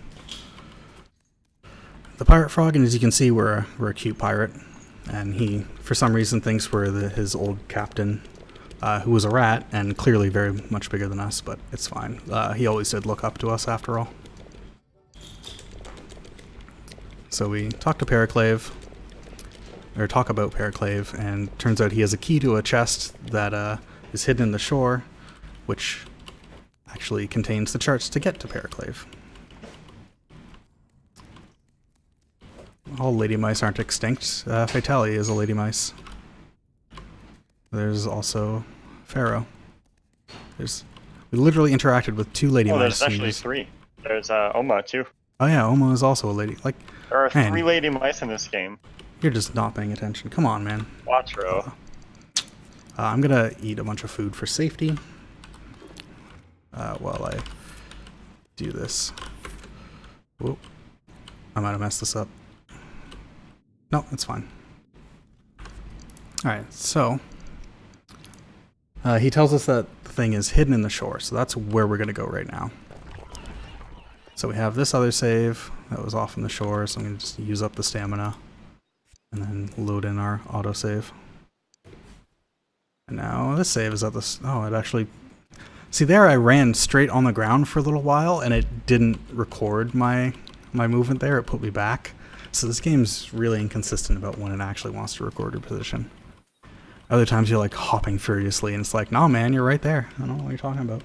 pirate frog, and as you can see, we're a cute pirate, and he for some reason thinks we're his old captain, who was a rat and clearly very much bigger than us, but it's fine. He always did look up to us after all. So we talk to Periclave, or talk about Periclave, and turns out he has a key to a chest that is hidden in the shore, which actually contains the charts to get to Periclave. All lady mice aren't extinct. Fatali is a lady mice. There's also Pharaoh. We literally interacted with 2 lady mice. There's actually 3. There's Oma too. Oh yeah, Oma is also a lady. Like, there are man, 3 lady mice in this game. You're just not paying attention. Come on, man. Quattro. I'm gonna eat a bunch of food for safety while I do this. Whoop. I might have messed this up. No, it's fine. Alright, so he tells us that the thing is hidden in the shore, so that's where we're gonna go right now. So we have this other save that was off in the shore, so I'm gonna just use up the stamina and then load in our autosave. And now this save is at this. Oh, it actually. See, there I ran straight on the ground for a little while and it didn't record my movement there. It put me back. So this game's really inconsistent about when it actually wants to record your position. Other times you're like hopping furiously and it's like, nah man, you're right there. I don't know what you're talking about.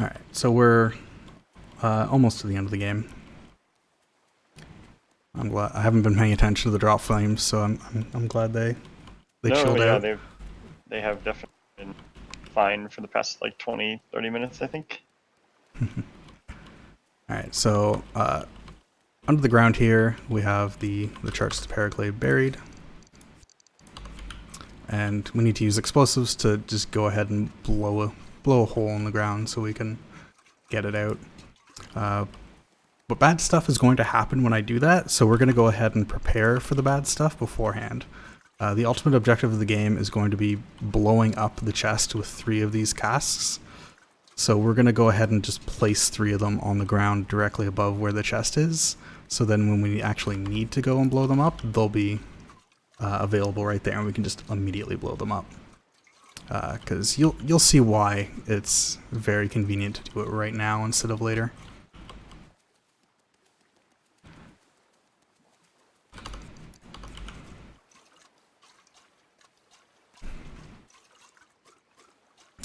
Alright, so we're almost to the end of the game. I'm glad I haven't been paying attention to the drop flames, so I'm glad they chilled out. They have definitely been fine for the past like 20-30 minutes, I think. Alright, so under the ground here we have the charts to Periclave buried. And we need to use explosives to just go ahead and blow a hole in the ground so we can get it out. But bad stuff is going to happen when I do that, so we're going to go ahead and prepare for the bad stuff beforehand. The ultimate objective of the game is going to be blowing up the chest with 3 of these casks. So we're going to go ahead and just place 3 of them on the ground directly above where the chest is. So then when we actually need to go and blow them up, they'll be available right there and we can just immediately blow them up. Because you'll see why it's very convenient to do it right now instead of later.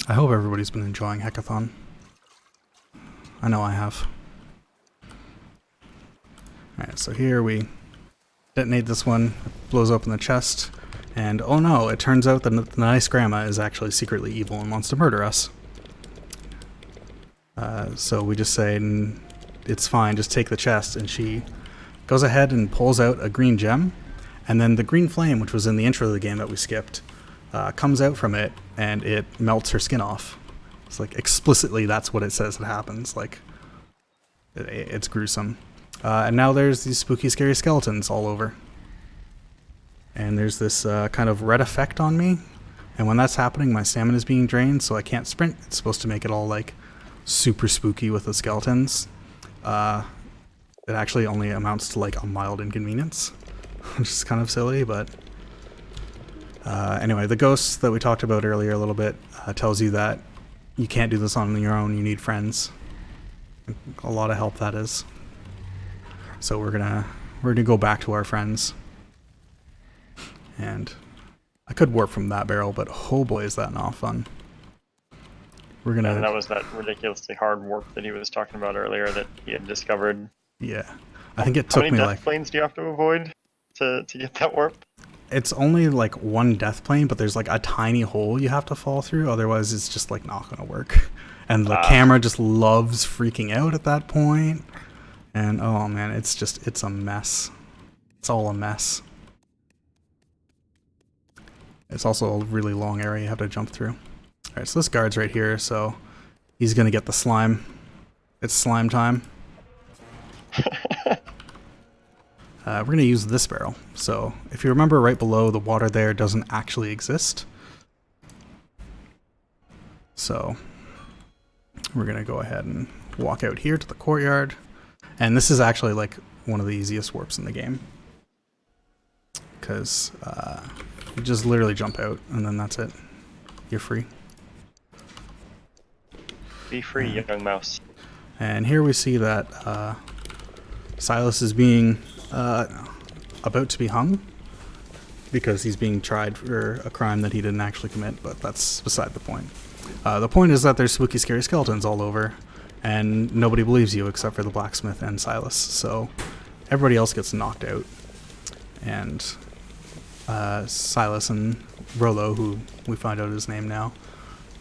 I hope everybody's been enjoying Hackathon. I know I have. Alright, so here we detonate this one, it blows open the chest, and oh no, it turns out that the nice grandma is actually secretly evil and wants to murder us. So we just say, it's fine, just take the chest, and she goes ahead and pulls out a green gem, and then the green flame, which was in the intro of the game that we skipped, comes out from it, and it melts her skin off. It's like, explicitly, that's what it says that happens. Like, it's gruesome. And now there's these spooky, scary skeletons all over. And there's this kind of red effect on me. And when that's happening, my stamina is being drained, so I can't sprint. It's supposed to make it all, like, super spooky with the skeletons. It actually only amounts to, like, a mild inconvenience. Which is kind of silly, but... anyway, the ghost that we talked about earlier a little bit tells you that you can't do this on your own, you need friends. A lot of help, that is. So we're gonna go back to our friends. And I could warp from that barrel, but oh boy is that not fun. We're gonna... And that was that ridiculously hard warp that he was talking about earlier that he had discovered. Yeah. I think it How took many me death like, planes do you have to avoid to get that warp? it's only like one death plane, but there's like a tiny hole you have to fall through. Otherwise, it's just like not gonna work. And the camera just loves freaking out at that point. And oh man, it's a mess. It's all a mess. It's also a really long area you have to jump through. Alright, so this guard's right here, so he's gonna get the slime. It's slime time. We're going to use this barrel. So if you remember right below, the water there doesn't actually exist. So we're going to go ahead and walk out here to the courtyard. And this is actually like one of the easiest warps in the game. Because you just literally jump out and then that's it. You're free. Be free, young mouse. And here we see that Silas is being about to be hung because he's being tried for a crime that he didn't actually commit, but that's beside the point. The point is that there's spooky, scary skeletons all over, and nobody believes you except for the blacksmith and Silas, so everybody else gets knocked out. And Silas and Rollo, who we find out his name now,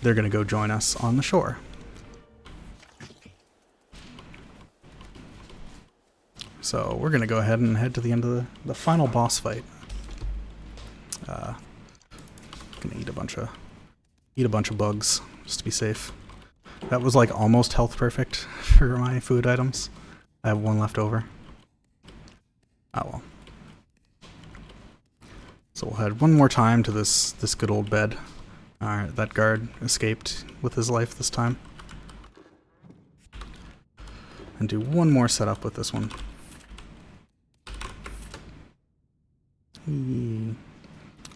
they're going to go join us on the shore. So we're gonna go ahead and head to the end of the final boss fight. Gonna eat a bunch of bugs just to be safe. That was like almost health perfect for my food items. I have one left over. Oh well. So we'll head one more time to this good old bed. Alright, that guard escaped with his life this time. And do one more setup with this one.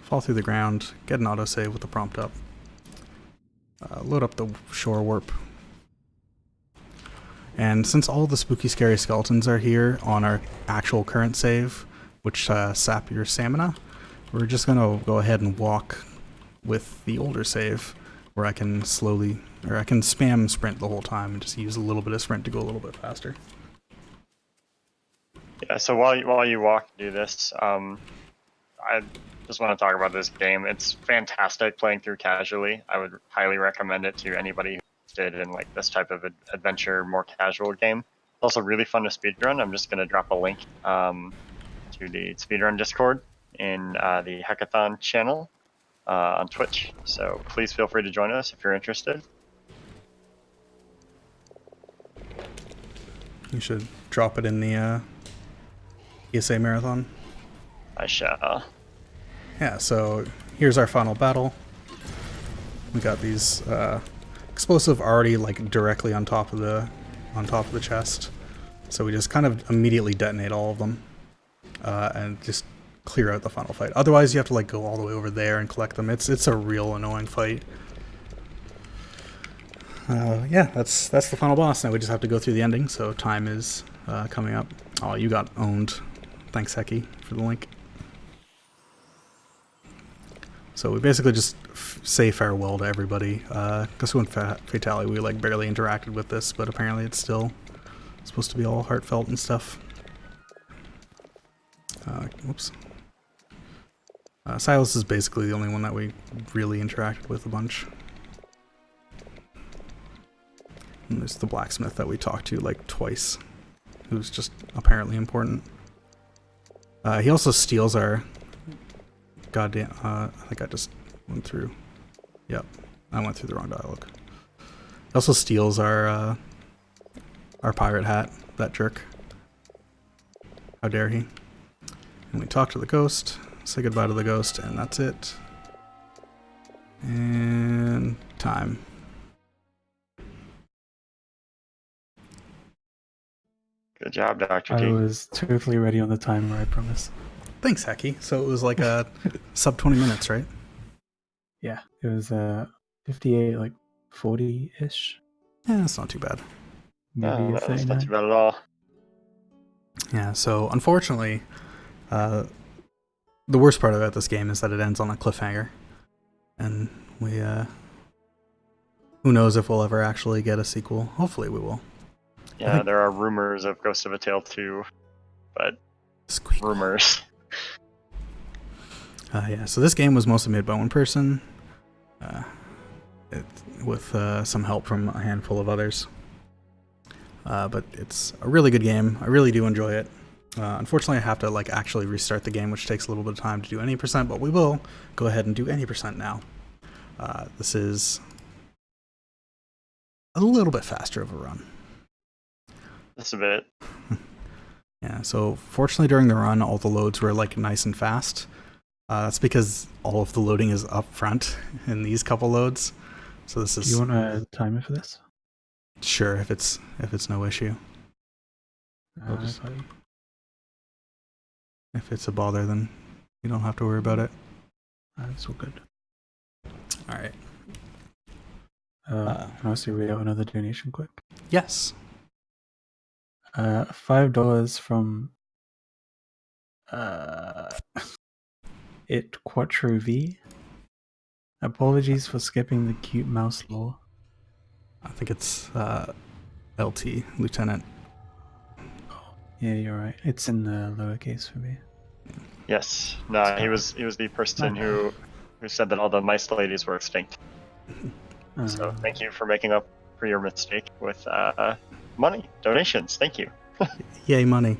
Fall through the ground, get an autosave with the prompt up. Load up the shore warp. And since all the spooky scary skeletons are here on our actual current save, which sap your stamina, we're just gonna go ahead and walk with the older save where I can spam sprint the whole time and just use a little bit of sprint to go a little bit faster. Yeah, so while you walk and do this, I just want to talk about this game. It's fantastic playing through casually. I would highly recommend it to anybody who's interested in like this type of adventure, more casual game. It's also really fun to speedrun. I'm just going to drop a link to the speedrun Discord in the Hackathon channel on Twitch. So please feel free to join us if you're interested. You should drop it in the ESA marathon. I shall. Yeah, so here's our final battle. We got these explosive already like directly on top of the chest. So we just kind of immediately detonate all of them and just clear out the final fight. Otherwise you have to like go all the way over there and collect them. It's a real annoying fight. Yeah, that's the final boss. Now we just have to go through the ending, so time is coming up. Oh, you got owned. Thanks, Heki, for the link. So we basically just say farewell to everybody. Because when Fatality, we like barely interacted with this, but apparently it's still supposed to be all heartfelt and stuff. Whoops. Silas is basically the only one that we really interacted with a bunch. And there's the blacksmith that we talked to like twice, who's just apparently important. He also steals our goddamn, I think I just went through. Yep, I went through the wrong dialogue. He also steals our pirate hat, that jerk. How dare he? And we talk to the ghost, say goodbye to the ghost, and that's it. And time. Good job, Dr. I T. was totally ready on the timer, I promise. Thanks, Heki. So it was like a sub 20 minutes, right? Yeah, it was 58, like 40-ish. Yeah, that's not too bad. Maybe That's 39. not too bad at all. Yeah, so unfortunately, the worst part about this game is that it ends on a cliffhanger. And we, who knows if we'll ever actually get a sequel. Hopefully we will. Yeah, there are rumors of Ghost of a Tale 2. but Squeakle. rumors. Yeah, so this game was mostly made by one person, with some help from a handful of others. But it's a really good game. I really do enjoy it. Unfortunately, I have to actually restart the game, which takes a little bit of time to do any percent, but we will go ahead and do any percent now. This is a little bit faster of a run. Just a bit. Yeah, so fortunately during the run, all the loads were nice and fast. That's because all of the loading is up front in these couple loads. So this is... Do you want a timer for this? Sure, if it's no issue. Oops. If it's a bother, then you don't have to worry about it. That's all good. All right. Can I also read out another donation quick? Yes. $5 from It Quattro V. Apologies for skipping the cute mouse lore. I think it's LT, Lieutenant. Yeah, you're right. It's in the lowercase for me. Yes. No, he was the person who said that all the mice ladies were extinct. So thank you for making up for your mistake with money donations. Thank you. Yay, money.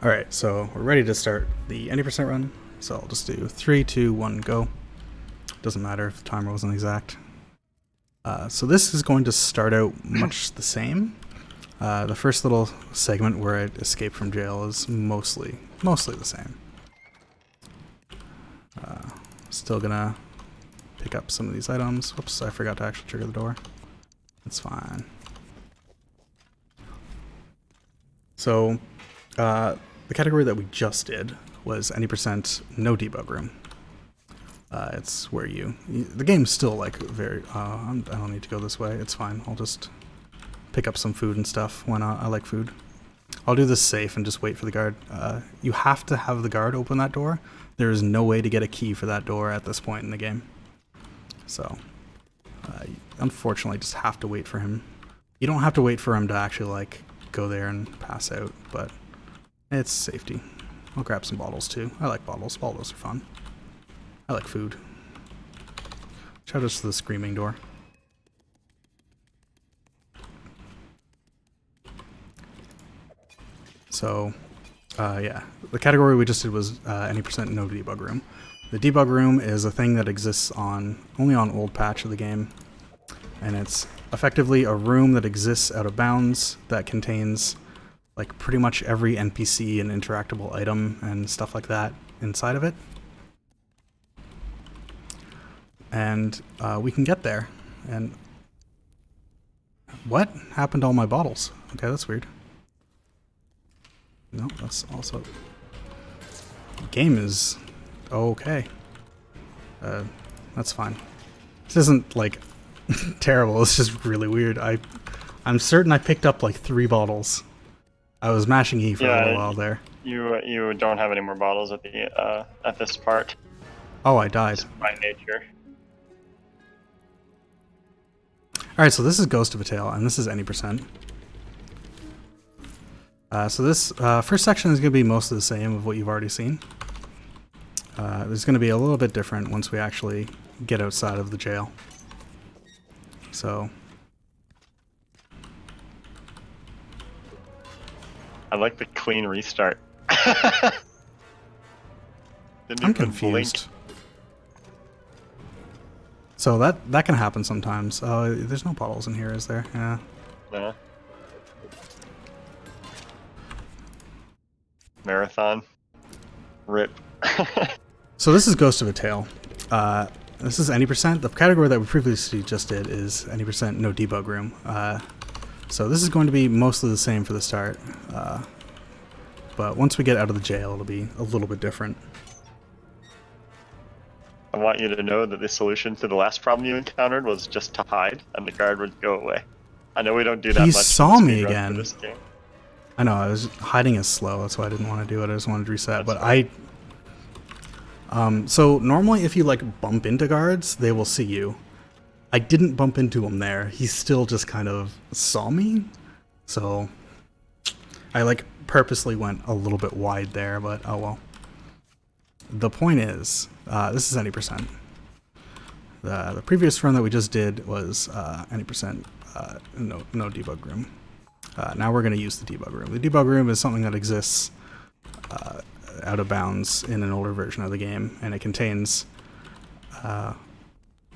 All right, so we're ready to start the any percent run. So I'll just do 3, 2, 1, go. Doesn't matter if the timer wasn't exact. So this is going to start out much the same. The first little segment where I escape from jail is mostly the same. Still gonna pick up some of these items. Whoops, I forgot to actually trigger the door. That's fine. So, the category that we just did was any percent no debug room. It's where the game's still very, I don't need to go this way, it's fine. I'll just pick up some food and stuff. Why not? I like food. I'll do this safe and just wait for the guard. You have to have the guard open that door. There is no way to get a key for that door at this point in the game. So, you unfortunately just have to wait for him. You don't have to wait for him to actually go there and pass out, but it's safety. I'll grab some bottles too. I like bottles. Bottles are fun. I like food. Shout out to the screaming door. So, yeah, the category we just did was any percent no debug room. The debug room is a thing that exists only on old patch of the game, and it's effectively a room that exists out of bounds that contains pretty much every NPC and interactable item and stuff like that inside of it. And we can get there. And what happened to all my bottles? Okay, that's weird. No, that's also... The game is okay. That's fine. This isn't terrible, it's just really weird. I'm certain I picked up 3 bottles. I was mashing E for a little while there. You don't have any more bottles at the at this part. Oh, I died. Just by nature. Alright, so this is Ghost of a Tale, and this is any percent. So this first section is going to be mostly the same of what you've already seen. There's going to be a little bit different once we actually get outside of the jail. So... I like the clean restart. I'm confused. So that can happen sometimes. There's no bottles in here, is there? Yeah. No. Marathon. Rip. So this is Ghost of a Tale. This is any percent. The category that we previously just did is any percent no debug room. So this is going to be mostly the same for the start. But once we get out of the jail, it'll be a little bit different. I want you to know that the solution to the last problem you encountered was just to hide, and the guard would go away. I know we don't do that much. He saw in the me speedrun again. for this game. I know, I was hiding is slow, that's why I didn't want to do it. I just wanted to reset. That's But so normally if you bump into guards, they will see you. I didn't bump into him there. He still just kind of saw me. So I purposely went a little bit wide there, but oh well. The point is, this is any percent. The previous run that we just did was any percent, no debug room. Now we're going to use the debug room. The debug room is something that exists out of bounds in an older version of the game, and it contains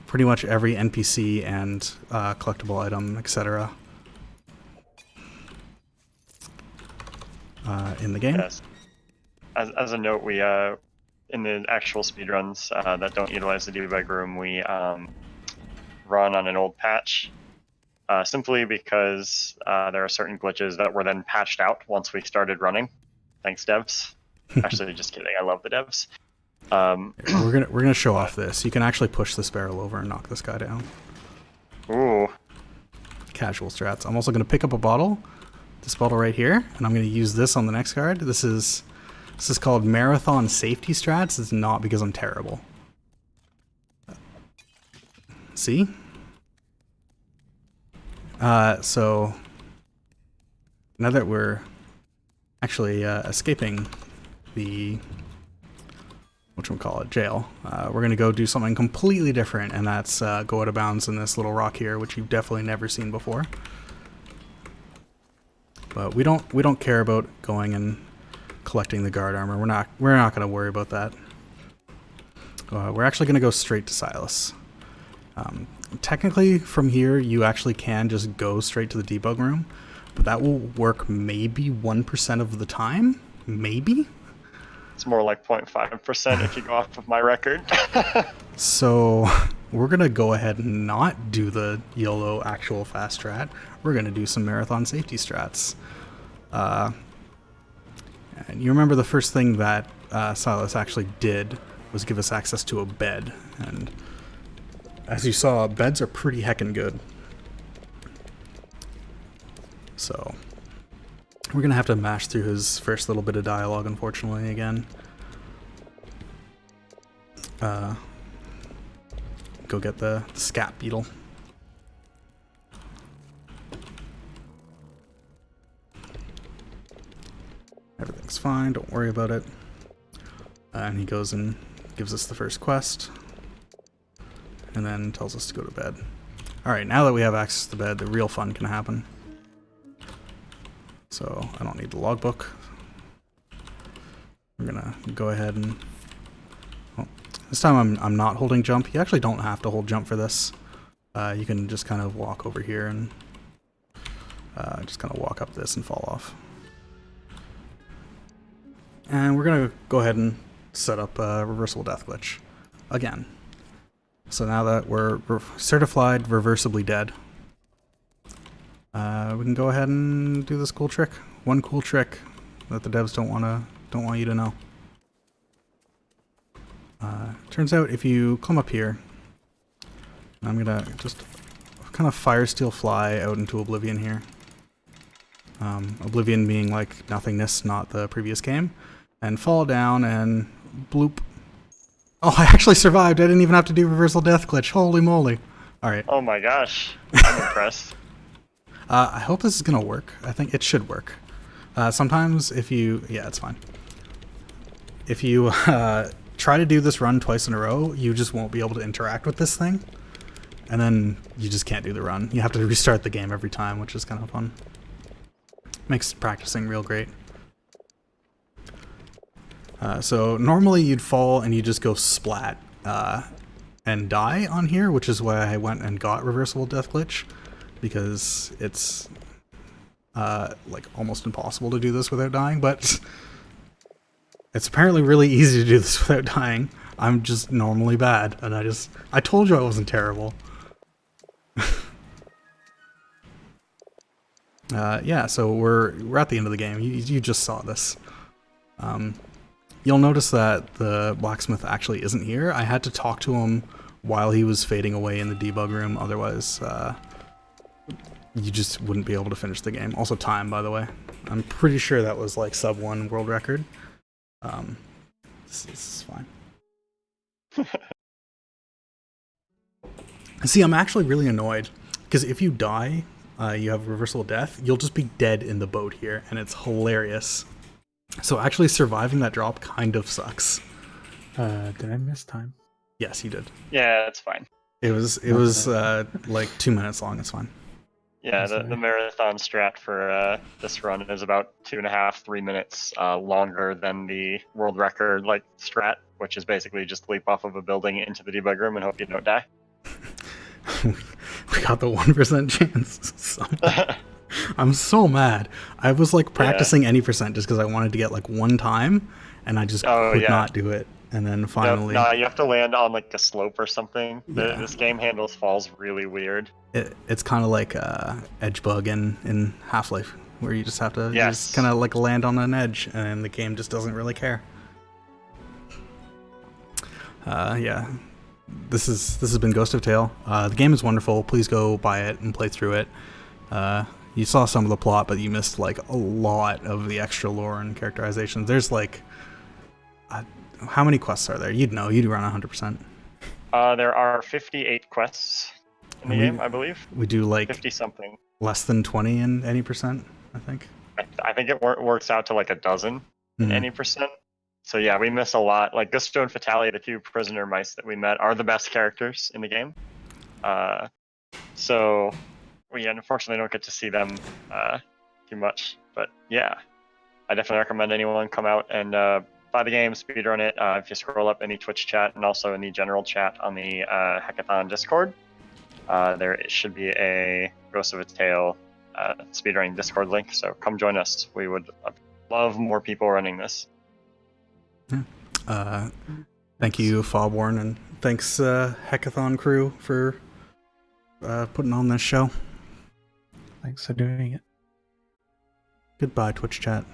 pretty much every NPC and collectible item, etc. In the game. Yes. As a note, we in the actual speedruns that don't utilize the debug room, we run on an old patch, simply because there are certain glitches that were then patched out once we started running. Thanks, devs. Actually, just kidding. I love the devs. We're gonna show off this. You can actually push this barrel over and knock this guy down. Ooh. Casual strats. I'm also gonna pick up a bottle. This bottle right here, and I'm going to use this on the next card. This is called Marathon Safety Strats. It's not because I'm terrible. See? So now that we're actually escaping the jail, we're going to go do something completely different, and that's go out of bounds in this little rock here, which you've definitely never seen before. But we don't care about going and collecting the guard armor. We're not going to worry about that. We're actually going to go straight to Silas. Technically, from here, you actually can just go straight to the debug room, but that will work maybe 1% of the time. Maybe. It's more like 0.5% if you go off of my record. So we're going to go ahead and not do the YOLO actual fast strat. We're going to do some marathon safety strats. And you remember the first thing that Silas actually did was give us access to a bed. And as you saw, beds are pretty heckin' good. So we're going to have to mash through his first little bit of dialogue, unfortunately, again. Go get the scat beetle. Everything's fine, don't worry about it. And he goes and gives us the first quest, and then tells us to go to bed. Alright, now that we have access to the bed, the real fun can happen. So, I don't need the logbook. We're gonna go ahead and... Well, this time I'm not holding jump. You actually don't have to hold jump for this. You can just kind of walk over here and just kind of walk up this and fall off. And we're going to go ahead and set up a reversible death glitch again. So now that we're certified reversibly dead, we can go ahead and do this cool trick. One cool trick that the devs don't want you to know. Turns out if you come up here, I'm gonna just kind of fire steel fly out into Oblivion here. Oblivion being like nothingness, not the previous game. And fall down and bloop. Oh, I actually survived. I didn't even have to do reversal death glitch. Holy moly. Alright. Oh my gosh. I'm impressed. I hope this is going to work. I think it should work. Sometimes if you... Yeah, it's fine. If you try to do this run twice in a row, you just won't be able to interact with this thing. And then you just can't do the run. You have to restart the game every time, which is kind of fun. Makes practicing real great. So normally you'd fall and you just go splat and die on here, which is why I went and got reversible death glitch, because it's like almost impossible to do this without dying, but it's apparently really easy to do this without dying. I'm just normally bad, and I told you I wasn't terrible. Yeah, so we're at the end of the game. You just saw this. You'll notice that the blacksmith actually isn't here. I had to talk to him while he was fading away in the debug room, otherwise you just wouldn't be able to finish the game. Also time, by the way. I'm pretty sure that was like sub 1 world record. This is fine. See, I'm actually really annoyed, because if you die you have reversible death, you'll just be dead in the boat here, and it's hilarious. So actually surviving that drop kind of sucks. Did I miss time? Yes, you did. Yeah, it's fine. It was like 2 minutes long. It's fine. Yeah, the marathon strat for this run is about 2.5, 3 minutes longer than the world record like strat, which is basically just leap off of a building into the debug room and hope you don't die. We got the 1% chance. So I'm so mad. I was like practicing any percent just because I wanted to get like one time, and I just could not do it. And then finally, no, you have to land on like a slope or something. Yeah. This game handles falls really weird. It's kind of like edge bug in Half-Life, where you just have to you just kind of like land on an edge, and the game just doesn't really care. Yeah, this has been Ghost of Tale. The game is wonderful. Please go buy it and play through it. You saw some of the plot, but you missed like a lot of the extra lore and characterizations. There's like, how many quests are there? You'd know. You'd run 100%. There are 58 quests in the game, I believe. We do like 50 something. Less than 20 in any percent, I think. I think it works out to like a dozen in any percent. So yeah, we miss a lot. Like Gusto and Fatali, the two prisoner mice that we met, are the best characters in the game. So we unfortunately don't get to see them too much. But yeah, I definitely recommend anyone come out and buy the game, speedrun it. If you scroll up in the Twitch chat and also in the general chat on the Hackathon Discord, there should be a Ghost of a Tale speedrunning Discord link. So come join us. We would love more people running this. Yeah. Thank you, Fobwarn, and thanks Hackathon crew for putting on this show. Thanks for doing it. Goodbye, Twitch chat.